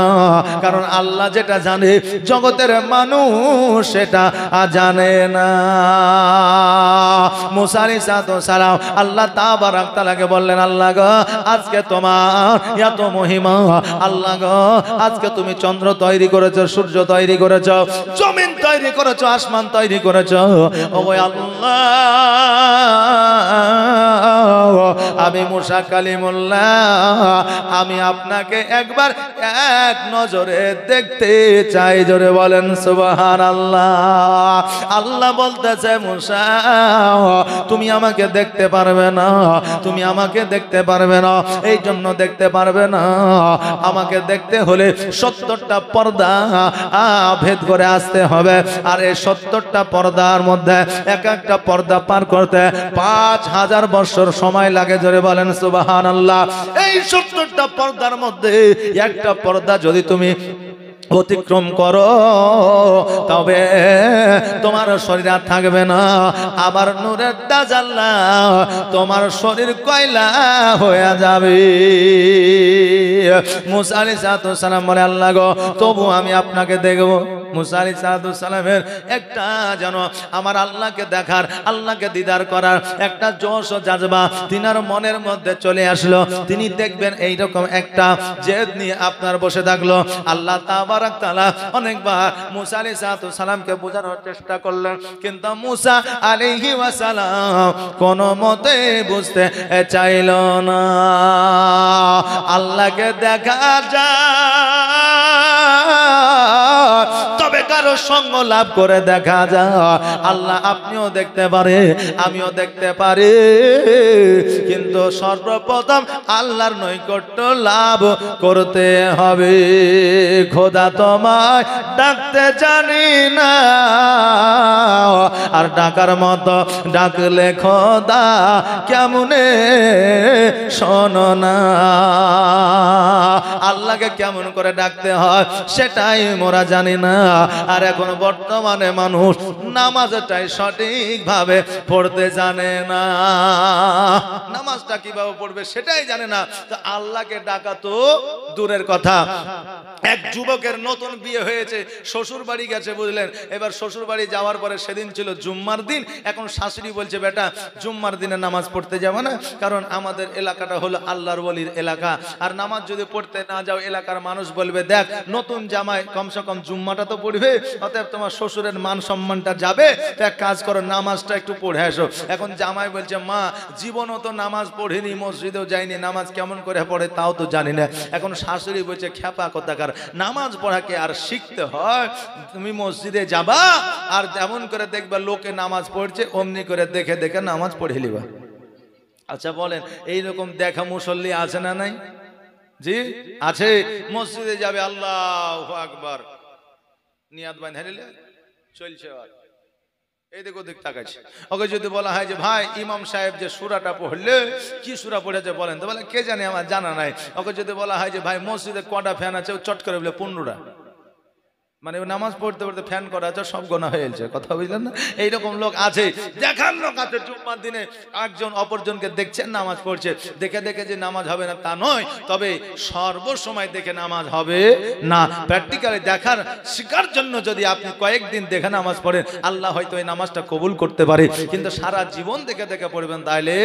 কারণ আল্লাহ যেটা জানে জগতের মানুষ সেটা জানে না। মুসা আলাইহিস সালাম আল্লাহ তাবারক তাআলাকে বললেন আল্লাহ গো আজকে তোমার এত মহিমা, আল্লাহ গো আজকে তুমি চন্দ্র তৈরি করেছো, সূর্য তৈরি করেছো, জমিন তৈরি করেছো, আসমান তৈরি করেছো। ও আল্লাহ আমি মুসা কালিমুল্লাহ, আমি আপনাকে একবার এক নজরে দেখতে চাই। জোরে বলেন সুবহানাল্লাহ। আল্লাহ বলতেছে মুসা তুমি আমাকে দেখতে পারবে না, তুমি আমাকে দেখতে পারবে না। এই জন্য দেখতে পারবে না, আমাকে দেখতে হলে 70টা পর্দা ভেদ করে আসতে হবে। আর এই 70টা পর্দার মধ্যে এক একটা পর্দা পার করতে 5000 বছর সময় লাগে। জোরে বলেন সুবহানাল্লাহ। এই 70টা পর্দার মধ্যে একটা পর্দা যদি তুমি অতিক্রম করো তবে তোমার শরীর আর থাকবে না, আবার নূরের তাজাল্লা তোমার শরীর কয়লা হয়ে যাবে। মুসা আলাইহিস সালাম বলে আল্লাহ গো তবু আমি আপনাকে দেখব। মুসা আলাইহিস সালামের একটা যেন আমার আল্লাহকে দেখার, আল্লাহকে দিদার করার একটা জোশ ও জাজবা তিনার মনের মধ্যে চলে আসলো। তিনি দেখবেন এইরকম একটা জেদ নিয়ে আপনার বসে থাকলো। আল্লাহ তাবারাক তাআলা অনেকবার মুসা আলাইহিস সালামকে বোঝানোর চেষ্টা করলেন, কিন্তু মুসা আলাইহি ওয়াসাল্লাম কোনো মতে বুঝতে চাইল না। আল্লাহকে দেখা যায় তবে কারো সঙ্গ লাভ করে দেখা যায়। আল্লাহ আপনিও দেখতে পারে, আমিও দেখতে পারি, কিন্তু সর্বপ্রথম আল্লাহর নৈকট্য লাভ করতে হবে। খোদা তোমায় ডাকতে জানি না, আর ডাকার মতো ডাকলে খোদা কেমনে শোনো না। আল্লাহকে কেমন করে ডাকতে হয় সেটাই মোরা জানি না। আর এখন বর্তমানে মানুষ নামাজটাই সঠিকভাবে পড়তে জানে না, নামাজটা কিভাবে পড়বে সেটাই জানে না। তো আল্লাহকে ডাকা তো দূরের কথা। এক যুবকের নতুন বিয়ে হয়েছে, শ্বশুর বাড়ি গেছে বুঝলেন। এবার শ্বশুর বাড়ি যাওয়ার পরে সেদিন ছিল জুম্মার দিন। এখন শাশুড়ি বলছে বেটা জুম্মার দিনে নামাজ পড়তে যাবে না, কারণ আমাদের এলাকাটা হলো আল্লাহর ওলির এলাকা, আর নামাজ যদি পড়তে না যাও এলাকার মানুষ বলবে দেখ নতুন জামাই কমসে কম জুম্মাটা তো পড়বে, অতএব তোমার শ্বশুরের মান সম্মানটা যাবে, তো এক কাজ করো নামাজটা একটু পড়ে আসো। এখন জামাই বলছে মা জীবনও তো নামাজ পড়িনি, মসজিদেও যাইনি, নামাজ কেমন করে পড়ে তাও তো জানি না। এখন শাশুড়ি বলছে খ্যাপা কোথাকার, নামাজ পড়াকে আর শিখতে হয়, তুমি মসজিদে যাবা আর যেমন করে দেখবা লোকে নামাজ পড়ছে অমনি করে দেখে দেখে নামাজ পড়ে নিবা। আচ্ছা বলেন এইরকম দেখা মুসল্লি আছে না নাই? জি আছে। মসজিদে যাবে আল্লাহু আকবার নিয়াত বাঁধলে চলছে, এই দেখো দেখ তাকাচ্ছে। ওকে যদি বলা হয় যে ভাই ইমাম সাহেব যে সূরাটা পড়লে কি সূরা পড়েছে বলেন, তো বলে কে জানে আমার জানা নাই। ওকে যদি বলা হয় যে ভাই মসজিদে কটা ফ্যান আছে, চট করে বলে 15টা, মানে নামাজ পড়তে পড়তে ফ্যান করা আছে সব গোনা হয়ে গেছে। কথা বুঝলেন না? এইরকম লোক আছে, দেখার লোক আছে। জুম্মার দিনে একজন অপরজনকে দেখছেন নামাজ পড়ছে, দেখে দেখে যে নামাজ হবে না তা নয়, তবে সর্বসময় দেখে নামাজ হবে না। প্র্যাকটিক্যালি দেখার শিকার জন্য যদি আপনি কয়েকদিন দেখে নামাজ পড়েন আল্লাহ হয়তো এই নামাজটা কবুল করতে পারে, কিন্তু সারা জীবন দেখে দেখে পড়বেন তাইলে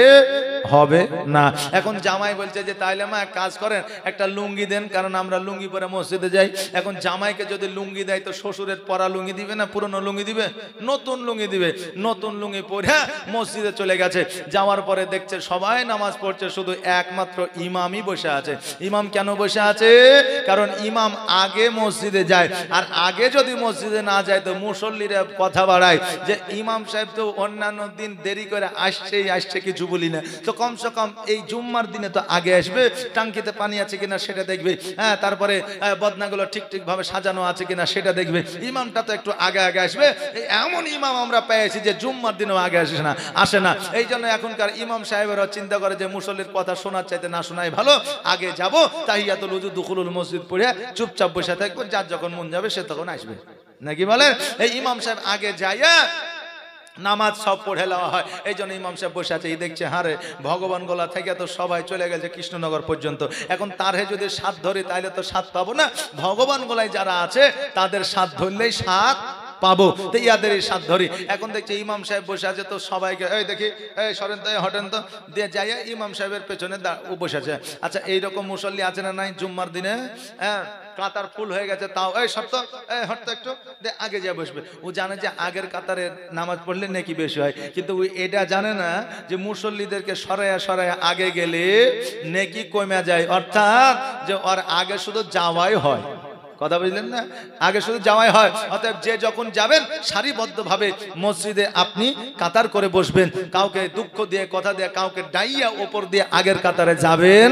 হবে না। এখন জামাই বলছে যে তাইলে মা এক কাজ করেন একটা লুঙ্গি দেন, কারণ আমরা লুঙ্গি পরে মসজিদে যাই। এখন জামাইকে যদি লুঙ্গি দেয় তো শ্বশুরের পরা লুঙ্গি দিবে না পুরনো লুঙ্গি দিবে? নতুন লুঙ্গি দিবে। নতুন লুঙ্গি পরে মসজিদে চলে গেছে, যাওয়ার পরে দেখছে সবাই নামাজ পড়ছে, শুধু একমাত্র ইমামই বসে আছে। ইমাম কেন বসে আছে? কারণ ইমাম আগে মসজিদে যায়, আর আগে যদি মসজিদে না যায় তো মুসল্লিরা কথা বাড়ায় যে ইমাম সাহেব তো অন্যান্য দিন দেরি করে আসছে কিছু বলি না, তো কমসে কম এই জুম্মার দিনে তো আগে আসবে, টাঙ্কিতে পানি আছে কিনা সেটা দেখবে, হ্যাঁ তারপরে বদনাগুলো ঠিক ঠিক ভাবে সাজানো আছে কিনা সেটা দেখবে। ইমামটা তো একটু আগে আগে আসবে। এমন ইমাম আমরা পেয়েছি যে জুম্মার দিনেও আগে আসে না। এই জন্য এখনকার ইমাম সাহেবেরা চিন্তা করে যে মুসল্লির কথা শোনার চাইতে না শোনাই ভালো, আগে যাব তাহিয়াতুল ওযু দুখুলুল মসজিদ পড়ে চুপচাপ বসে থাকবো, যার যখন মন যাবে সে তখন আসবে, নাকি বলেন? এই ইমাম সাহেব আগে যাইয়া নামাজ সব পড়ে নেওয়া হয়। এই জন্য ইমাম সাহেব বসে আছে, এই দেখছে হারে ভগবান গোলা থেকে তো সবাই চলে গেছে কৃষ্ণনগর পর্যন্ত, এখন তার যদি সাত ধরে তাইলে তো সাত পাবো না। ভগবান গোলায় যারা আছে তাদের সাত ধরলেই সাত পাবো। তো ইয়াদের সাথ ধরি। এখন দেখছি ইমাম সাহেব বসে আছে, তো সবাইকে এই দেখি এই সরেন তো হটেন তো দিয়ে যাইয়া ইমাম সাহেবের পেছনে বসে আছে। আচ্ছা এইরকম মুসল্লি আছে না নাই জুম্মার দিনে? হ্যাঁ, কাতার ফুল হয়ে গেছে, তাও এই সপ্তাহ হটতো একটু আগে যা বসবে। ও জানে যে আগের কাতারে নামাজ পড়লে নাকি বেশি হয়, কিন্তু ও এটা জানে না যে মুসল্লিদেরকে সরাইয়া সরাইয়া আগে গেলে নেকি কমে যায়, অর্থাৎ যে ওর আগে শুধু যাওয়াই হয়। কথা বুঝলেন না? আগে শুধু যাওয়াই হয়। অতএব যে যখন যাবেন সারিবদ্ধভাবে মসজিদে আপনি কাতার করে বসবেন, কাউকে দুঃখ দিয়ে কথা দিয়ে কাউকে ডাইয়া ওপর দিয়ে আগের কাতারে যাবেন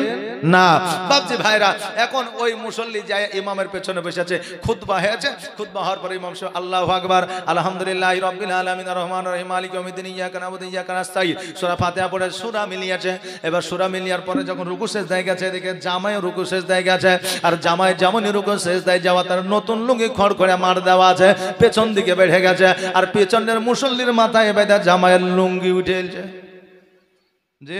না। বাপজি ভাইরা, এখন ওই মুসল্লি যায় ইমামের পেছনে বসে আছে, খুতবা হয়েছে, খুতবা হওয়ার পরে ইমাম সাহেব আল্লাহু আকবার আলহামদুলিল্লাহি রাব্বিল আলামিন আর রহমানির রহিম মালিকি ইয়াউমিদ্দিন ইয়াকা না'বুদু ওয়া ইয়াকা নাস্তাঈন সূরা ফাতিহা পড়ে সূরা মিলিয়েছে। এবার সূরা মিলিয়ার পরে যখন রুকু সেজদায় গেছে, এদিকে জামাই রুকু সেজদায় গেছে, আর জামাই যেমনই রুকু সেজদায় যাওয়া তার নতুন লুঙ্গি খড় করে মার দেওয়া আছে, পেছন দিকে বেড়ে গেছে, আর পেছনের মুসল্লির মাথায় বেঁধে জামাইয়ের লুঙ্গি উঠেছে যে,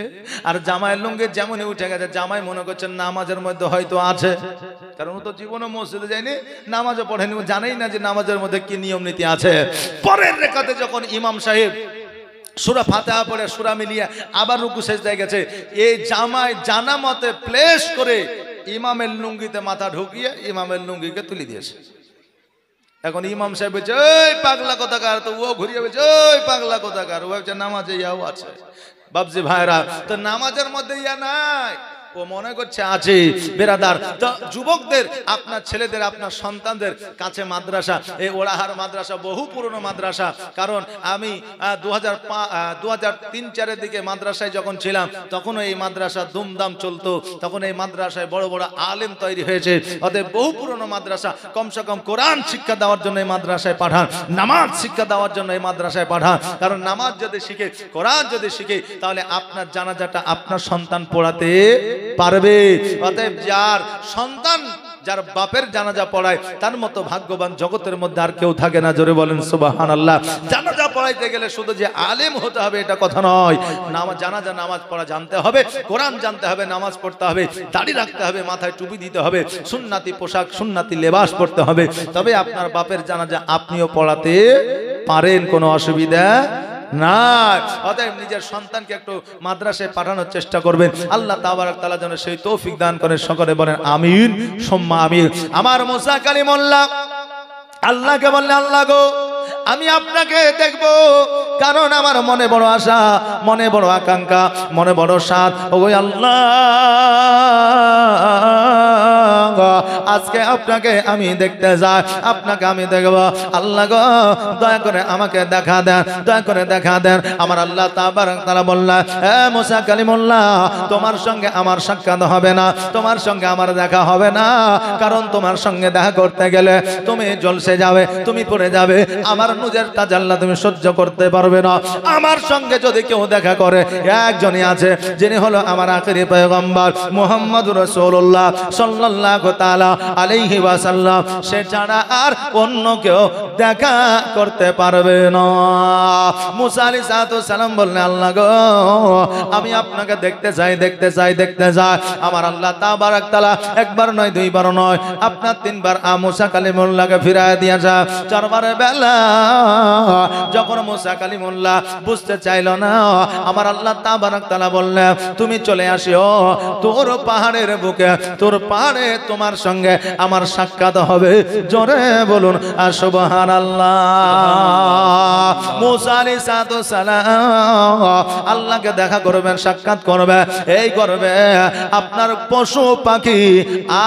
আর জামাইয়ের লুঙ্গি যেমনই উঠে গেছে, জামাই মনে করছেন নামাজের মধ্যে হয়তো আছে, কারণ ও তো জীবনে মসজিদে যায়নি, নামাজও পড়েনি, জানেই না যে নামাজের মধ্যে কি নিয়ম নীতি আছে। পরের রেখাতে যখন ইমাম সাহেব সূরা ফাতিহা পড়ে সূরা মিলিয়ে আবার রুকু সেজদায় গেছে, এই জামাই জানা মতে প্লেস করে ইমামের লুঙ্গিতে মাথা ঢুকিয়ে ইমামের লুঙ্গিকে তুলে দিয়েছে। এখন ইমাম সাহেব বলছে ওই পাগলা কোথাকার, তো ও ঘুরিয়ে বলছে ওই পাগলা কোথাকার, ও ভাবছে নামাজে ইয়াও আছে। বাবজি ভাইরা, তো নামাজের মধ্যে ইয়া নাই, ও মনে করছে আছে। বেরাদার, তো যুবকদের, আপনার ছেলেদের, আপনার সন্তানদের কাছে মাদ্রাসা, এই ওড়াহার মাদ্রাসা বহু পুরনো মাদ্রাসা। কারণ আমি 2003-04 দিকে মাদ্রাসায় যখন ছিলাম, তখন এই মাদ্রাসা দুমদাম চলতো, তখন এই মাদ্রাসায় বড় বড় আলেম তৈরি হয়েছে। অতএব বহু পুরনো মাদ্রাসা, কমসে কম কোরআন শিক্ষা দেওয়ার জন্য এই মাদ্রাসায় পাঠান, নামাজ শিক্ষা দেওয়ার জন্য এই মাদ্রাসায় পাঠান। কারণ নামাজ যদি শিখে, কোরআন যদি শিখে, তাহলে আপনার জানাজাটা আপনার সন্তান পড়াতে পারবে। অতএব যার সন্তান, যার বাপের জানাজা পড়ায়, তার মতো ভাগ্যবান জগতের মধ্যে আর কেউ থাকে না। জোরে বলেন সুবহানাল্লাহ। জানাজা পড়াইতে গেলে শুধু যে আলেম হতে হবে এটা কথা নয়, জানাজা নামাজ পড়া জানতে হবে, কোরআন জানতে হবে, নামাজ পড়তে হবে, দাড়ি রাখতে হবে, মাথায় টুপি দিতে হবে, সুন্নাতি পোশাক, সুন্নাতি লেবাস পড়তে হবে, তবে আপনার বাপের জানাজা আপনিও পড়াতে পারেন, কোনো অসুবিধা না। অতএব নিজের সন্তানকে একটু মাদ্রাসায় পাঠানোর চেষ্টা করবেন। আল্লাহ তাবারক তাআলা যেন সেই তৌফিক দান করেন। সকলে বলেন আমিন সুম্মা আমিন। আমার মুসা কালিমুল্লাহ আল্লাহকে বললেন, আল্লাহ গো, আমি আপনাকে দেখব, কারণ আমার মনে বড় আশা, মনে বড় আকাঙ্ক্ষা, মনে বড় সাধ। ওগো আল্লাহ, আজকে আপনাকে আমি দেখতে যাই, আপনাকে আমি দেখব। আল্লাহ গো, দয়া করে আমাকে দেখা দেন, দয়া করে দেখা দেন। আমার আল্লাহ তাবারক তাআলা বললেন, হে মুসা কালিমুল্লাহ, তোমার সঙ্গে আমার সাক্ষাৎ হবে না, তোমার সঙ্গে আমার দেখা হবে না, কারণ তোমার সঙ্গে দেখা করতে গেলে তুমি জলসে যাবে, তুমি পড়ে যাবে, আমার নূরের তাজাল্লা তুমি সহ্য করতে পারবে না। আমার সঙ্গে যদি কেউ দেখা করে, একজনই আছে, যিনি হলো আমার আখিরি পয়গম্বর মুহাম্মদুর রাসূলুল্লাহ সাল্লাল্লাহু তাআলা আলাইহি ওয়াসাল্লাম, সে ছাড়া আর অন্য কেউ দেখা করতে পারবে না। মুসা আলাইহিস সালাম বললেন, আল্লাহ গো, আমি আপনাকে দেখতে চাই, দেখতে চাই, দেখতে চাই। আমার আল্লাহ তাবারক তাআলা একবার নয়, দুইবার নয়, আপনার তিনবার মুসা কালিমুল্লাহকে ফিরায় দিয়েছে। চারবারের বেলা যখন মুসা কালিমুল্লাহ বুঝতে চাইল না, আমার আল্লাহ তাবারক তাআলা বললেন, তুমি চলে আসিও তোর পাহাড়ের বুকে, তোর পাহাড়ে তোমার সঙ্গে আমার সাক্ষাৎ হবে। জোরে বলুন সুবহানাল্লাহ। মুসা আলাইহিস সালাম আল্লাহকে দেখা করবেন, সাক্ষাৎ করবে, এই করবে আপনার পশু পাখি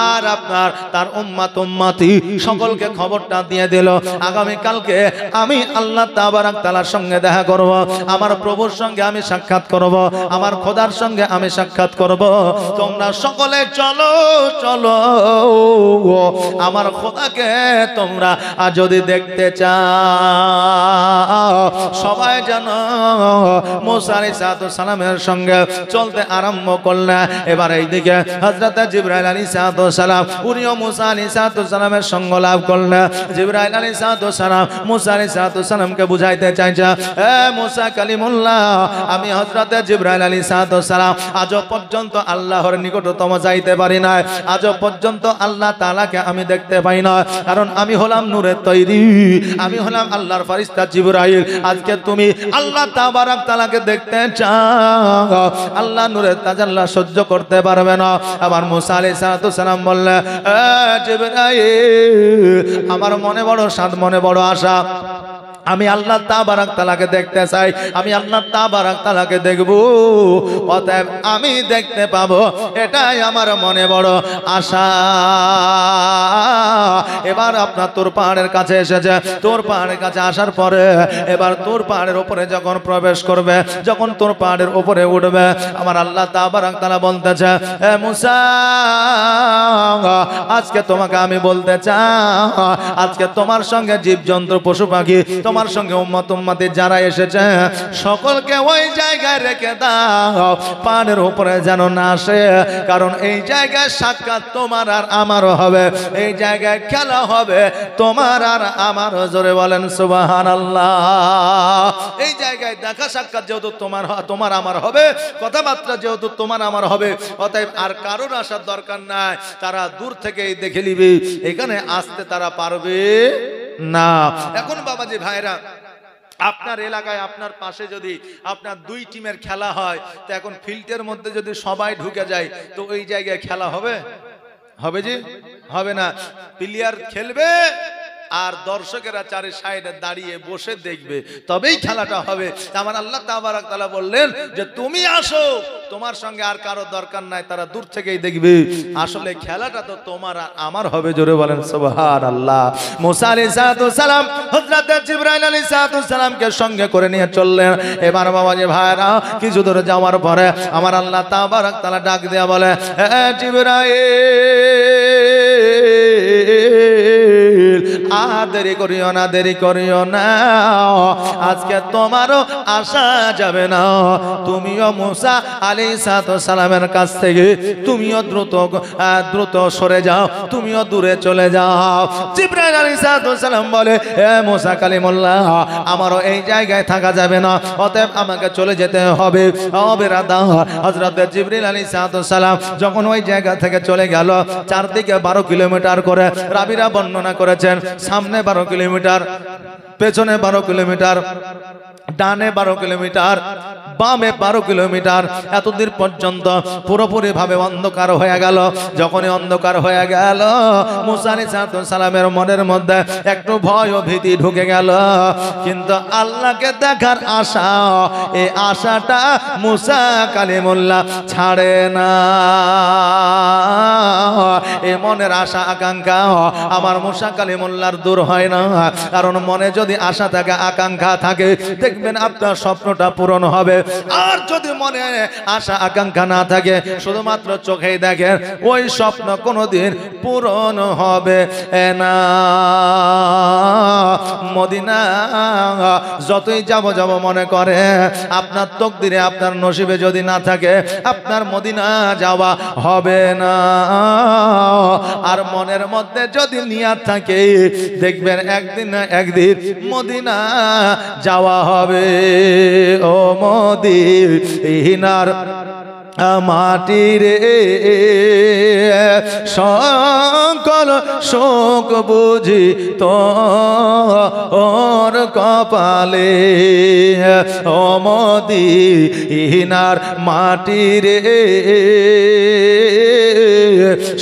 আর আপনার তার উম্মাত উম্মতি সকলকে খবরটা দিয়ে দিল, আগামী কালকে আমি আল্লাহ তাবারক তাআলার সঙ্গে দেখা করব, আমার প্রভুর সঙ্গে আমি সাক্ষাৎ করব, আমার খোদার সঙ্গে আমি সাক্ষাৎ করব। তোমরা সকলে চলো, চলো, আমার খোদাকে তোমরা যদি দেখতে চাও, সবাই যেন মুসা আলাইহিস সালামের সঙ্গে চলতে আরম্ভ করলেন। এবার এইদিকে হযরত জিবরাইল আলাইহিস সালাম, উনিও মুসা আলাইহিস সালামের সঙ্গ লাভ করলেন। জিবরাইল আলাইহিস সালাম মুসা আলাইহিস সালামকে বুঝাইতে চাইছে, হে মুসা কালিমুল্লাহ, আমি হযরত জিবরাইল আলাইহিস সালাম আজ পর্যন্ত আল্লাহর নিকটতম যাইতে পারি না, আজ পর্যন্ত তো আল্লাহ তাআলাকে আমি দেখতে পাই না, কারণ আমি হলাম নূরের তৈরি, আমি হলাম আল্লাহর ফেরেশতা জিবরাইল। আজকে তুমি আল্লাহ তাবারক তাআলাকে দেখতে চাও, আল্লাহ নূরের তাজাল্লা সহ্য করতে পারবে না। আবার মুসা আলাইহিস সালাম বললেন, জিবরাইল, আমার মনে বড় সাদ, মনে বড় আশা, আমি আল্লাহ তাবারক তাআলাকে দেখতে চাই, আমি আল্লাহ তাবারক তাআলাকে দেখব, অতএব আমি দেখতে পাবো, এটাই আমার মনে বড় আশা। এবার আপনার তোর পাহাড়ের কাছে এসেছে, তোর পাহাড়ের কাছে আসার পরে এবার তোর পাহাড়ের উপরে যখন প্রবেশ করবে, যখন তোর পাহাড়ের উপরে উঠবে, আমার আল্লাহ তাবারক তাআলা বলতেছে, হে মুসা, আজকে তোমাকে আমি বলতে চাই, আজকে তোমার সঙ্গে জীবজন্তু পশু পাখি, তোমার সঙ্গে উম্মত উম্মতি যারা এসেছে সকলকে ওই জায়গায় রেখে দাও, পাহাড়ের উপরে যেন না আসে, কারণ এই জায়গায় সাক্ষাৎ তোমার আর আমারও হবে, এই জায়গায় খেলা হবে তোমার আর আমার। জোরে বলেন সুবহানাল্লাহ। এই জায়গায় দেখা সাক্ষাৎ যেহেতু তোমার আমার হবে, কথাবার্তা যেহেতু তোমার আমার হবে, অতএব আর কারোর আসার দরকার নাই, তারা দূর থেকেই দেখে নিবে, এখানে আসতে তারা পারবে না। এখন বাবাজি ভাইরা, আপনার এলাকায় আপনার পাশে যদি আপনার দুই টিমের খেলা হয়, তো এখন ফিল্ডের মধ্যে যদি সবাই ঢুকে যায়, তো ওই জায়গায় খেলা হবে? হবে জি? হবে না। প্লেয়ার খেলবে আর দর্শকেরা চারি সাইডে দাঁড়িয়ে বসে দেখবে, তবেই খেলাটা হবে। আমার আল্লাহ তাবারক তাআলা বললেন যে তুমি আসো, তোমার সঙ্গে আর কারো দরকার নাই, তারা দূর থেকেই দেখবে। আসলে খেলাটা তো তোমার আর আমার হবে। জোরে বলেন সুবহানাল্লাহ। মুসা আলাইহিস সালাম হযরত জিবরাইল আলাইহিস সালামকে সঙ্গে করে নিয়ে চললেন। এবার বাবাজি ভাইরা, কিছু দূর যাওয়ার পরে আমার আল্লাহ তাবারক তাআলা ডাক দেয়া বলে, হে জিবরাইল, দেরি করিও না, দেরি করিও না, আজকে তোমারও আসা যাবে না। তুমিও মুসা আলাইহিস সালামের কাছ থেকে তুমিও দ্রুত সরে যাও, তুমিও দূরে চলে যাও। জিবরাইল আলাইহিস সালাম বলে, হে মুসা কালিমুল্লাহ, আমারও এই জায়গায় থাকা যাবে না, অতএব আমাকে চলে যেতে হবে। হযরত জিবরাইল আলাইহিস সালাম যখন ওই জায়গা থেকে চলে গেল, চারদিকে 12 কিলোমিটার করে রাবিরা বর্ণনা করেছেন, সামনে 12 কিলোমিটার, পেছনে 12 কিলোমিটার, ডানে 12 কিলোমিটার, বামে 12 কিলোমিটার, এতদূর পর্যন্ত পুরোপুরি ভাবে অন্ধকার হয়ে গেল। যখনই অন্ধকার হয়ে গেল, মুসা আলাইহিস সালামের মনের মধ্যে একটু ভয় ও ভীতি ঢুকে গেল, কিন্তু আল্লাহকে দেখার আশা, এই আশাটা মুসা কালিমুল্লাহ ছাড়ে না। এই মনের আশা আকাঙ্ক্ষা আমার মুসা কালিমুল্লাহর দূর হয় না, কারণ মনে যদি আশা থাকে, আকাঙ্ক্ষা থাকে, দেখবেন আপনার স্বপ্নটা পূরণ হবে। আর যদি মনে আশা আকাঙ্ক্ষা না থাকে, শুধুমাত্র চোখেই দেখেন, ওই স্বপ্ন কোনোদিন পূরণ হবে না। মদিনা যতই যাব মনে করে, আপনার তকদিরে, আপনার নসিবে যদি না থাকে, আপনার মদিনা যাওয়া হবে না। আর মনের মধ্যে যদি নিয়ত থাকে, দেখবেন একদিন না একদিন মদিনা যাওয়া হবে। ও মদিনার মাটি রে, সকল শোক বুঝি তোর কপালে। ও মদিনার মাটি রে,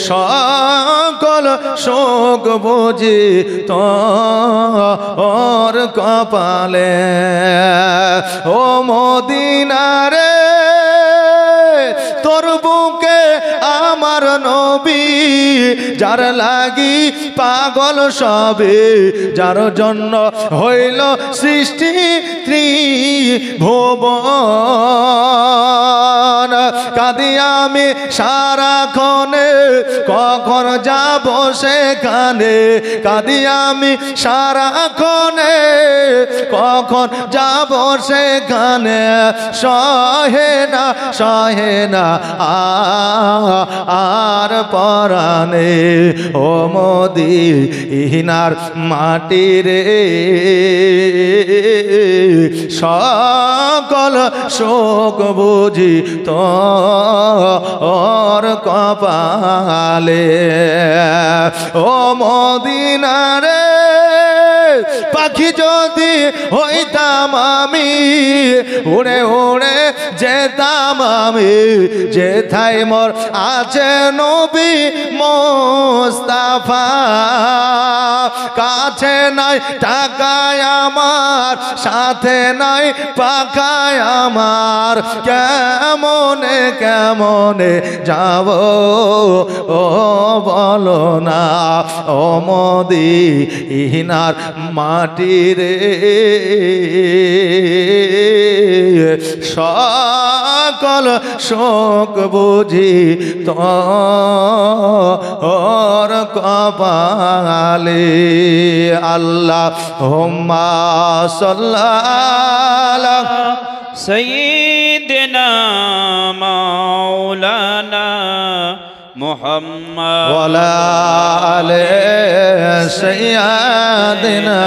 সকল শোক বুঝি তোর কপালে। ও মদিনারে, তোর বুকে আমার নবী, যার লাগি পাগল সবে, যার জন্য হইল সৃষ্টি ত্রিভুবন। কাঁদি আমি সারাক্ষণে, কখন যাব সেখানে, কাঁদি আমি সারাক্ষণে, কখন যাব সেখানে। সহে না, সহে না আর পরাণে। ও মদিনার মাটি রে, সকল শোক বুঝি তোর কপালে। ও মদিনারে পাখি যদি হইতাম আমি, উড়ে উড়ে যেতাম আমি যেথায় মোর আছে নবী মোস্তাফা। কাছে নাই টাকায় আমার, সাথে নাই পাখায় আমার, কেমনে কেমনে যাব ও বলো না। ও মদিনার মাটি রে সকল শোক বুঝি তোর কপালে। আল্লাহুম্মা সাল্লি
সাইয়্যিদিনা মাওলানা মুহাম্মদ
ওয়ালা আলি সাইয়্যিদিনা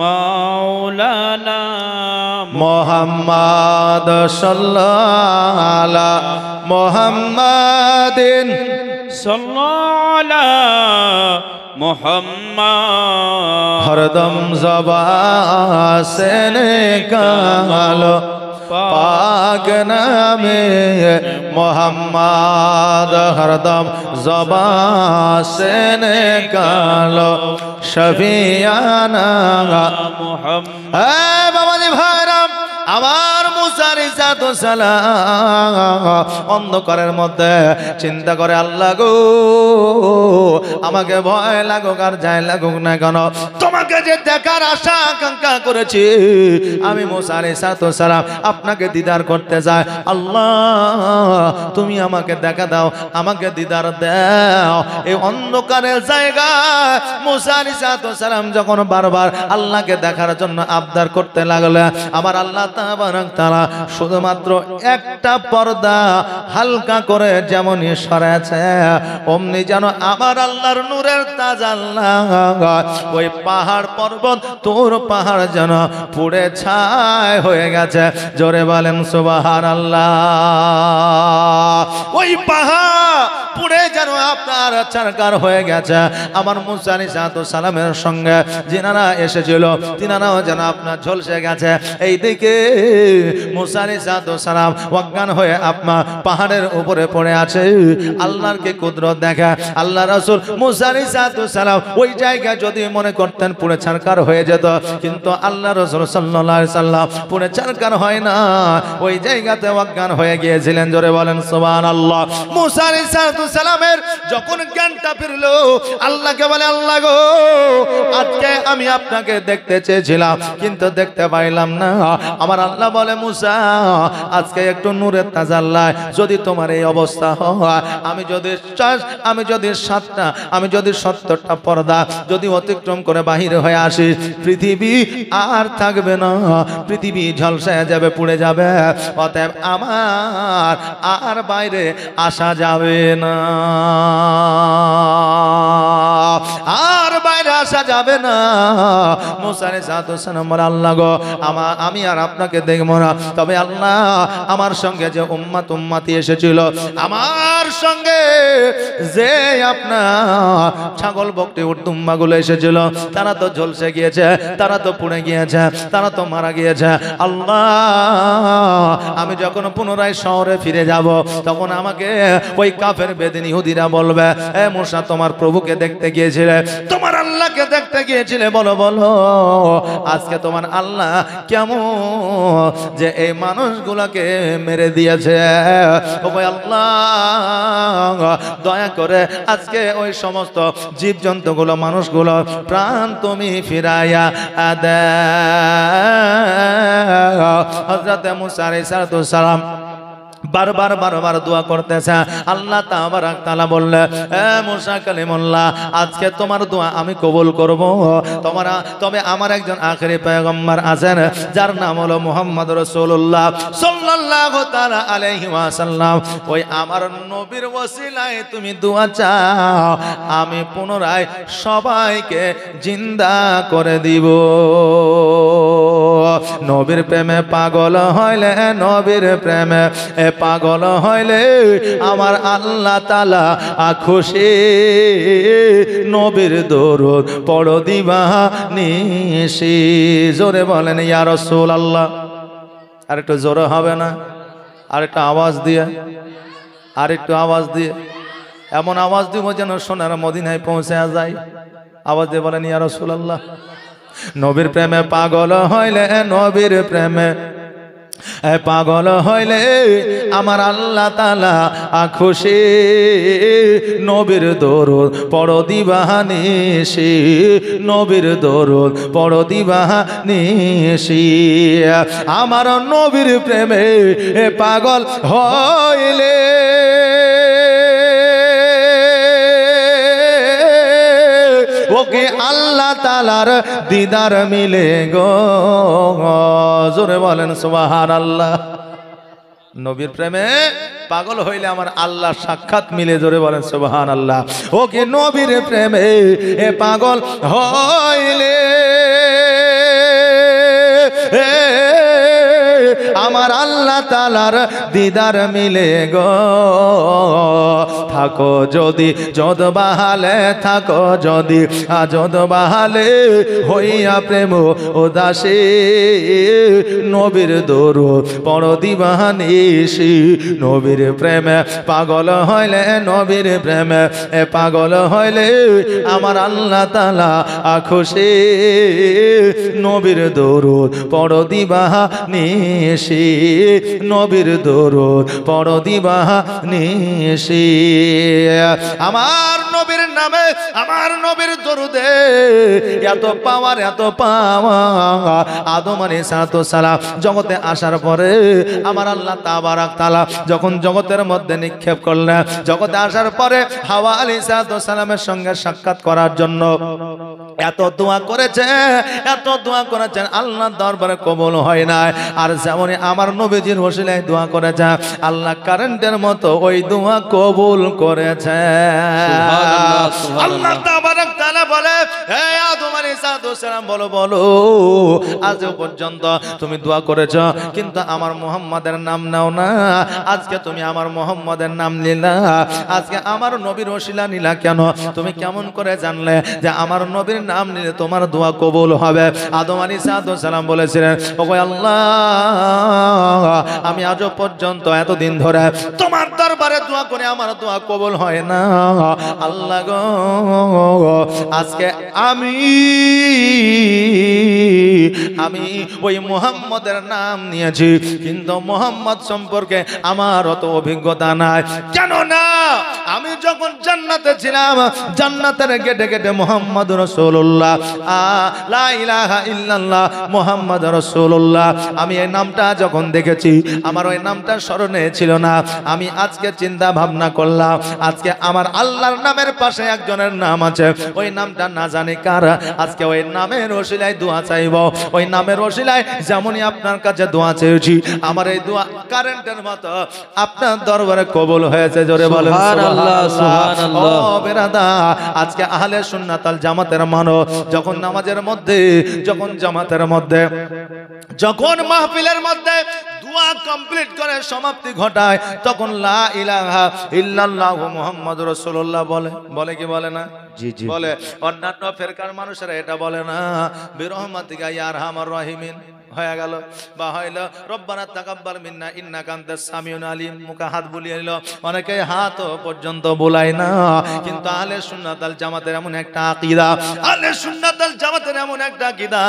মাওলানা
মুহাম্মদ সাল্লাল্লাহু আলা মুহাম্মাদিন
সাল্লাল্লাহু মুহাম্মদ।
হরদম ज़बान से निकालो पाक नामे मोहम्मद, हरदम ज़बान से निकालो शफियाना मुहम्मद। बाबा जी भाईराम আমার মুসা আলাইহিস সালাম অন্ধকারের মধ্যে চিন্তা করে, আল্লাহ গো আমাকে ভয় লাগুক আর যাই লাগুক না কেন, তোমাকে যে দেখার আশা আকাঙ্ক্ষা করেছি আমি মুসা আলাইহিস সালাম আপনাকে দিদার করতে চাই। আল্লাহ তুমি আমাকে দেখা দাও, আমাকে দিদার দাও। এই অন্ধকারের জায়গায় মুসা আলাইহিস সালাম যখন বারবার আল্লাহকে দেখার জন্য আবদার করতে লাগলেন, আমার আল্লাহ তাবারক তাআলা শুধুমাত্র একটা পর্দা হালকা করে যেমনই সরাছে, অমনি যেন আমার আল্লাহর নূরের তাজাল্লা ওই পাহাড় পর্বত তোর পাহাড় যেন পুড়ে ছাই হয়ে গেছে। জোরে বলেন সুবহানাল্লাহ। ওই পাহাড় পুড়ে যেন আপনার ছারখার হয়ে গেছে। আমার মুসা আলাইহিস সালামের সঙ্গে যিনারা এসেছিল তিনারাও যেন আপনার ঝলসে গেছে। এইদিকে মুসা আলাইহিস সালাম অজ্ঞান হয়ে আপনার পাহাড়ের উপরে পড়ে আছে। আল্লাহর কি কুদরত দেখা, আল্লাহ রাসূল মুসা আলাইহিস সালাম ওই জায়গায় যদি মনে করতেন পুড়ে ছারখার হয়ে যেত, কিন্তু আল্লাহ রাসূল সাল্লাল্লাহু আলাইহি সাল্লাম পুড়ে ছারখার হয় না, ওই জায়গাতে অজ্ঞান হয়ে গিয়েছিলেন। জোরে বলেন সুবহানাল্লাহ। মুসা আলাইহিস সালামের যখন জ্ঞানটা ফিরল, আল্লাহকে বলে, আল্লাহ গো আজকে আমি আপনাকে দেখতে চেয়েছিলাম কিন্তু দেখতে পাইলাম না। আমার আল্লাহ বলে, মুসা আজকে একটু নূরের তাজাল্লায় যদি তোমার এই অবস্থা হয়, আমি যদি 70টা পর্দা যদি অতিক্রম করে বাহিরে হয়ে আসি, পৃথিবী আর থাকবে না, পৃথিবী ঝলসায় যাবে, পুড়ে যাবে। অতএব আমার আর বাইরে আসা যাবে না, আর বাইরে আসা যাবে না। মুসা আলাইহিস সালাম বলে, আল্লাহ গো আমি আর আপনাকে দেখবো না, তবে আল্লাহ আমার সঙ্গে যে উম্মতি এসেছিল, আমার সঙ্গে যে আপনার ছাগল বকরি উট দুম্বাগুলো এসেছিল, তারা তো ঝলসে গিয়েছে, তারা তো পুড়ে গিয়েছে, তারা তো মারা গিয়েছে। আল্লাহ আমি যখন পুনরায় শহরে ফিরে যাব, তখন আমাকে ওই কাফের বেদিন ইহুদিরা বলবে, এ মুসা তোমার প্রভুকে দেখতে গিয়েছিলে, তোমার আল্লাহকে দেখতে গিয়েছিলে, বলো বলো আজকে তোমার আল্লাহ কেমন যে এই মানুষগুলোকে মেরে দিয়েছে। ও ভাই আল্লাহ দয়া করে আজকে ওই সমস্ত জীবজন্তুগুলো মানুষগুলো প্রাণ তুমি ফিরাইয়া দাও। হযরত মুসা আলাইহিস সালাম বারবার বারবার দোয়া করতেছে। আল্লাহ তাবারক তাআলা বললেন, এ মুসা কালিমুল্লাহ, আজকে তোমার দোয়া আমি কবুল করব। তবে আমার একজন আখেরি পয়গম্বর আছেন যার নাম হলো মুহাম্মদ রাসূলুল্লাহ সাল্লাল্লাহু তাআলা আলাইহি ওয়াসাল্লাম। ওই আমার নবীর ওসিলায় তুমি দোয়া চাও, আমি পুনরায় সবাইকে জিন্দা করে দিব। নবীর প্রেমে পাগল হইলে, নবীর প্রেমে পাগল হইলে আমার আল্লাহ তাআলা খুশি। নবীর দরুদ পড়ো দিবানিশি। জোরে বলেন ইয়া রাসূলুল্লাহ। আর একটু জোরে হবে না? আর একটু আওয়াজ দিয়ে, আর একটু আওয়াজ দিয়ে, এমন আওয়াজ দিব যেন সোনার মদিনায় পৌঁছে যায়। আওয়াজ দিয়ে বলেন ইয়া রাসূলুল্লাহ। নবীর প্রেমে পাগল হইলে, নবীর প্রেমে পাগল হইলে আমার আল্লাহ তাআলা খুশি। নবীর দরুদ পড়ো দিবানিশি, নবীর দরুদ পড়ো দিবানিশি। আমার নবীর প্রেমে পাগল হইলে ওকে আল্লাহ তাআলার দিদার মিলে গো। জোরে বলেন সুবহানাল্লাহ। নবীর প্রেমে পাগল হইলে আমার আল্লাহ সাক্ষাৎ মিলে। জোরে বলেন সুবহানাল্লাহ। ওকে নবীর প্রেমে পাগল হইলে আমার আল্লাহ তাআলার দিদার মিলে গো। থাকো যদি যদ বাহালে, থাকো যদি যদ বাহালে হইয়া প্রেম উদাসী। নবীর দরুদ পড়ো দিবানিশি। নবীর প্রেমে পাগল হইলে, নবীর প্রেমে পাগল হইলে আমার আল্লাহ তাআলা খুশি। নবীর দরুদ পড়ো দিবানিশি, নবীর দরুদ পড়ো দিবানিশি। আমার নবীর নামে, আমার নবীর দরুদে এত পাওয়ার, এত পাওয়ার। আদম আলাইহিস সালাম জগতে আসার পরে আমার আল্লাহ তাবারক তাআলা যখন জগতের মধ্যে নিক্ষেপ করলেন, জগতে আসার পরে হাওয়া আলাইহিস সালামের সঙ্গে সাক্ষাৎ করার জন্য এত দোয়া করেছে, এত দোয়া করেছেন, আল্লাহর দরবারে কবুল হয় না। আর যেমনই আমার নবীজির ওসিলায় দোয়া করেছে, আল্লাহ কারেন্টের মতো ওই দোয়া কবুল করেছে। আল্লাহ তাবারক তাআলা বলে, হে আদম আলাইহিস সালাম বলো বলো, আজ পর্যন্ত তুমি দোয়া করেছো কিন্তু আমার মুহাম্মাদের নাম নাও না। আজকে তুমি আমার মুহাম্মাদের নাম নিলা, আজকে আমার নবীর ওসিলা নিলা কেন? তুমি কেমন করে জানলে যে আমার নবীর নাম নিলে তোমার দোয়া কবুল হবে? আদম আলাইহিস সালাম বলেছিলেন, ওগো আল্লাহ, আমি আজ পর্যন্ত এতদিন ধরে তোমার দরবারে দোয়া করে আমার দোয়া কবুল হয় না। আল্লাহ গো, আজকে আমি ওই মুহাম্মদের নাম নিয়েছি কিন্তু মুহাম্মদ সম্পর্কে আমার অত অভিজ্ঞতা নাই। কেন না? আমি যখন জান্নাতে ছিলাম, জান্নাতের গেটে গেটে মুহাম্মদ রাসূলুল্লাহ, লা ইলাহা ইল্লাল্লাহ মুহাম্মদ রাসূলুল্লাহ, আমি এই নামটা যখন দেখেছি আমার ওই নামটা স্মরণে ছিল না। আমি আজকে চিন্তা ভাবনা করলাম, আজকে আমার আল্লাহর নামের পাশে একজনের নাম আছে, ওই নামটা না জানি কার। আজকে ওই নামের ওসিলায় দোয়া চাইব, ওই নামের ওসিলায় যেমনই আপনার কাছে দোয়া চেয়েছি, আমার এই দোয়া কারেন্টের মতো আপনার দরবারে কবুল হয়েছে। জোরে বলেন সুবহানাল্লাহ, সুবহানাল্লাহ। ও বেরাদা, আজকে আহলে সুন্নাত আল জামাতের মানো, যখন নামাজের মধ্যে, যখন জামাতের মধ্যে, যখন মাহফিলের মধ্যে দোয়া কমপ্লিট করে সমাপ্তি ঘটায়, তখন লা ইলাহা ইল্লাল্লাহ মুহাম্মাদুর রাসূলুল্লাহ বলে। বলে কি বলে না? জি জি বলে। অন্যান্য ফেরকার মানুষেরা এটা বলে না। বিরহমাতিকা ইয়া আরহামার রাহিমিন হয়ে গেল, বা হইল রব্বানা তাকাব্বাল মিন্না ইন্নাকা আনতাস সামিউল আলিম, মুখে হাত বুলিয়ে নিল। অনেকে হাত পর্যন্ত বুলায় না। কিন্তু আহলে সুন্নাত আল জামাতের এমন একটা আকীদা, আহলে সুন্নাত আল জামাতের এমন একটা আকীদা,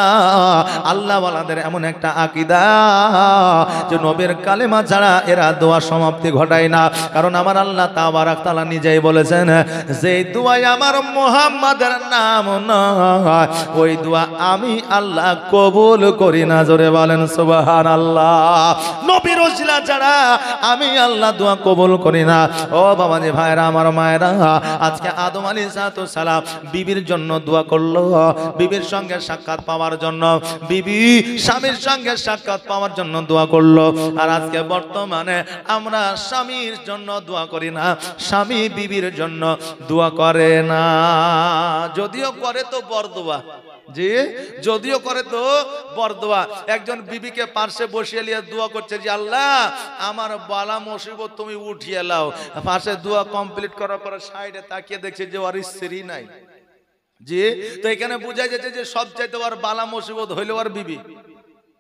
আল্লাহ ওয়ালাদের এমন একটা আকীদা যে নবীর কালেমা ছাড়া এরা দোয়া সমাপ্তি ঘটায় না। কারণ আমার আল্লাহ তাবারক তাআলা নিজেই বলেছেন, যে দোয়ায় আমার মুহাম্মাদের নাম নয় ওই দোয়া আমি আল্লাহ কবুল করি না। জোরে বলেন সুবহানাল্লাহ। নবীর ওসিলা ছাড়া আমি আল্লাহ দোয়া কবুল করি না। ও বাবা জি ভাইরা আমার মায়েরা, আজকে আদম আলাইহিস সালাম বিবির জন্য দোয়া করলো, বিবির সঙ্গে সাক্ষাৎ পাওয়ার জন্য, বিবি স্বামীর সঙ্গে সাক্ষাৎ পাওয়ার জন্য দোয়া করলো। আর আজকে বর্তমানে আমরা স্বামীর জন্য দোয়া করি না, স্বামী বিবির জন্য দোয়া করে না। যদিও করে তো বরদোয়া, জি যদিও করে তো বরদোয়া। একজন বিবিকে পাশে বসিয়ে নিয়ে দোয়া করছে যে আল্লাহ আমার বালা মুসিবত তুমি উঠিয়ে লাও। পাশে দোয়া কমপ্লিট করার পরে সাইডে তাকিয়ে দেখছে যে ওর স্ত্রী নাই। জি তো এখানে বোঝা যাচ্ছে যে সবচাইতে ওর বালা মুসিবত হইলো ওর বিবি।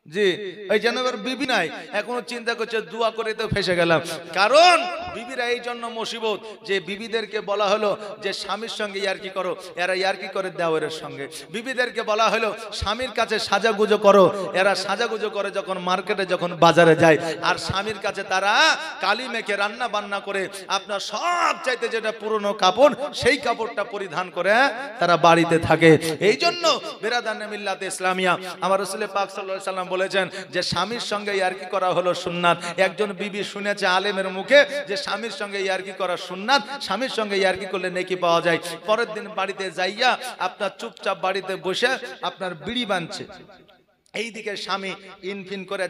জি এই জন্য এবার বিবি নাই, এখনো চিন্তা করছে দোয়া করে তো ফেসে গেলাম। কারণ বিবিরা এই জন্য মুসিবত যে বিবিদেরকে বলা হলো যে স্বামীর সঙ্গে ইয়ার্কি করো, এরা ইয়ার্কি করে দেওয়ারের সঙ্গে। বিবিদেরকে বলা হলো স্বামীর কাছে সাজাগুজো করো, এরা সাজাগুজো করে যখন মার্কেটে যখন বাজারে যায়। আর স্বামীর কাছে তারা কালি মেখে রান্না বান্না করে আপনার সব চাইতে যেটা পুরনো কাপড় সেই কাপড়টা পরিধান করে তারা বাড়িতে থাকে। এই জন্য বেরাদানে মিল্লাতে ইসলামিয়া আমার রাসূল পাক সাল্লাল্লাহু আলাইহি সাল্লাম বলেছেন যে স্বামীর সঙ্গে ইয়ার্কি করা হলো সুন্নাত। একজন বিবি শুনেছে আলেমের মুখে যে স্বামীর সঙ্গে ইয়ার্কি করা সুন্নাত, স্বামীর সঙ্গে ইয়ার্কি করলে নেকি পাওয়া যায়। পরের দিন বাড়িতে যাইয়া আপনার চুপচাপ বাড়িতে বসে আপনার বিড়ি বাঁধছে। এইদিকে স্বামী ইনফিন করে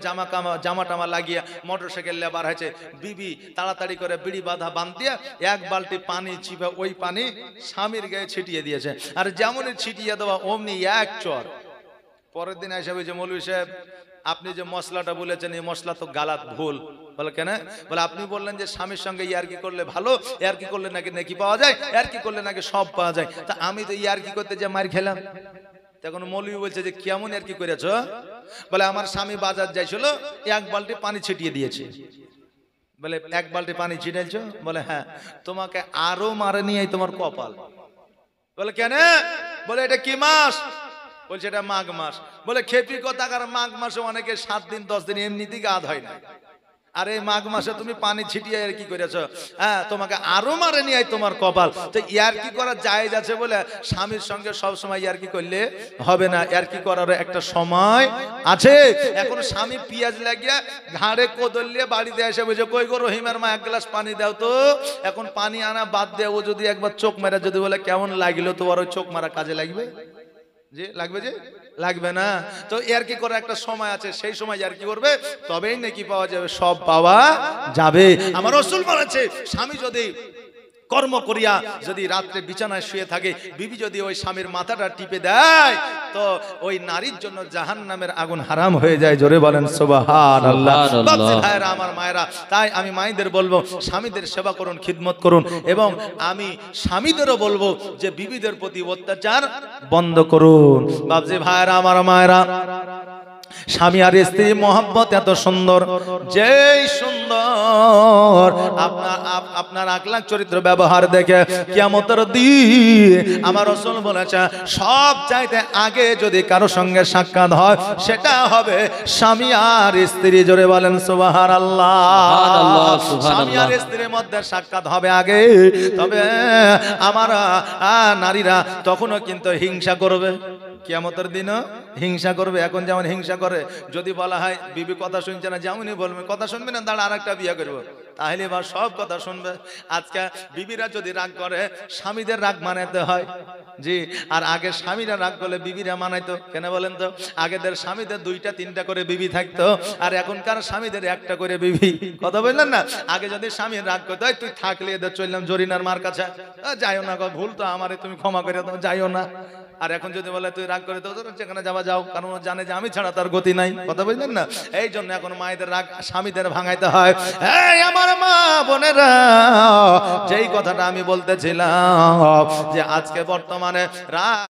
জামা টামা লাগিয়ে মোটরসাইকেল লেবার হয়েছে, বিবি তাড়াতাড়ি করে বিড়ি বাঁধা বাঁধিয়ে এক বালতি পানি চিপে ওই পানি স্বামীর গায়ে ছিটিয়ে দিয়েছে। আর যেমনই ছিটিয়ে দেওয়া অমনি এক চর। পরের দিন এসে বলছে মৌলভী সাহেব আপনি যে মশলাটা বলেছেন এই মশলা তো গালাত ভুল। বলে কেন? বলে আপনি বললেন যে স্বামীর সঙ্গে ইয়ার্কি করলে ভালো, ইয়ার্কি করলে নাকি নেকি পাওয়া যায়, ইয়ার্কি করলে নাকি সব পাওয়া যায়। তা আমি তো ইয়ার্কি করতে যে মার খেলাম। তখন মৌলভী বলছে যে কেমন ইয়ার্কি করেছ? বলে আমার স্বামী বাজার যাইছিল, এক বালতি পানি ছিটিয়ে দিয়েছে। বলে এক বালতি পানি ছিটাইছ? বলে হ্যাঁ। তোমাকে আরো মারে নিয়ে তোমার কপাল। বলে কেন? বলে এটা কি মাস? বলছে এটা মাঘ মাস। বলে খেপি কথাকার মাঘ মাসে অনেকে 7 দিন 10 দিন এমনিতেই গা ধয় না। আরে মাঘ মাসে তুমি পানি ছিটিয়ে আর কি করেছ? হ্যাঁ তোমাকে আরো মারে নিয়ে তোমার কপাল। তো ইয়ার্কি করা জায়েজ আছে বলে স্বামীর সঙ্গে সব সময় ইয়ার্কি করলে হবে না, ইয়ার্কি করার একটা সময় আছে। এখন স্বামী পেঁয়াজ লাগিয়ে ঘাড়ে কোদল নিয়ে বাড়িতে এসে বলছে কই গো রহিমের মা এক গ্লাস পানি দাও তো। এখন পানি আনা বাদ দিয়ে ও যদি একবার চোখ মেরা যদি বলে কেমন লাগলো, তো আর ওই চোখ মারা কাজে লাগবে? যে লাগবে, যে লাগবে না। তো ইয়ার্কি করার একটা সময় আছে, সেই সময় ইয়ার্কি করবে তবেই নাকি পাওয়া যাবে, সব পাওয়া যাবে। আমার রাসূল বলেছে স্বামী যদি কর্ম করিয়া যদি রাত্রে বিছানায় শুয়ে থাকে, বিবি যদি ওই স্বামীর মাথাটা টিপে দেয় তো ওই নারীর জন্য জাহান্নামের আগুন হারাম হয়ে যায়। জোরে বলেন সুবহানাল্লাহ। ভাইরা আমার মায়েরা, তাই আমি মায়েদের বলবো স্বামীদের সেবা করুন, খিদমত করুন। এবং আমি স্বামীদেরও বলবো যে বিবিদের প্রতি অত্যাচার বন্ধ করুন। বাবজি ভাইরা আমার মায়েরা, স্বামী আর স্ত্রী মহব্বত এত সুন্দর, যেই সুন্দর আপনার আখলাক চরিত্র ব্যবহার দেখে কিয়ামতের দিন আমার রাসূল বলেছে সব চাইতে আগে যদি কারো সঙ্গে সাক্ষাৎ হয় সেটা হবে স্বামী আর স্ত্রী। জোরে বলেন সুবহানাল্লাহ। স্বামী আর স্ত্রীর মধ্যে সাক্ষাৎ হবে আগে। তবে আমার নারীরা তখনও কিন্তু হিংসা করবে, কিয়ামতের দিনও হিংসা করবে। এখন যেমন হিংসা করে, যদি বলা হয় বিবি কথা শুনছে না, যেমনই বলবে কথা শুনবে না, দাঁড়া আর একটা বিয়ে করবো, তাহলে এবার সব কথা শুনবে। আজকে বিবিরা যদি রাগ করে স্বামীদের রাগ মানাতে হয়। জি আর আগে স্বামীরা রাগ করলে বিবিরা মানাইতো। কেন বলেন তো? আগেদের স্বামীদের 2টা 3টা করে বিবি থাকতো, আর এখনকার স্বামীদের একটা করে বিবি। কথা বললেন না? আগে যদি স্বামী রাগ করতো তুই থাকলে এদের চললাম জরিনার মার কাছে, যাইও না, ভুল তো আমারে তুমি ক্ষমা করে দাও, যাইও না। আর এখন যদি বলে তুই রাগ করে তো যেখানে যাওয়া যাও, কারণ জানে যে আমি ছাড়া তার গতি নাই। কথা বুঝলেন না? এই জন্য এখন মায়েদের রাগ স্বামীদের ভাঙাইতে হয়। এই আমার মা বোনেরা, যেই কথাটা আমি বলতেছিলাম যে আজকে বর্তমানে রাগ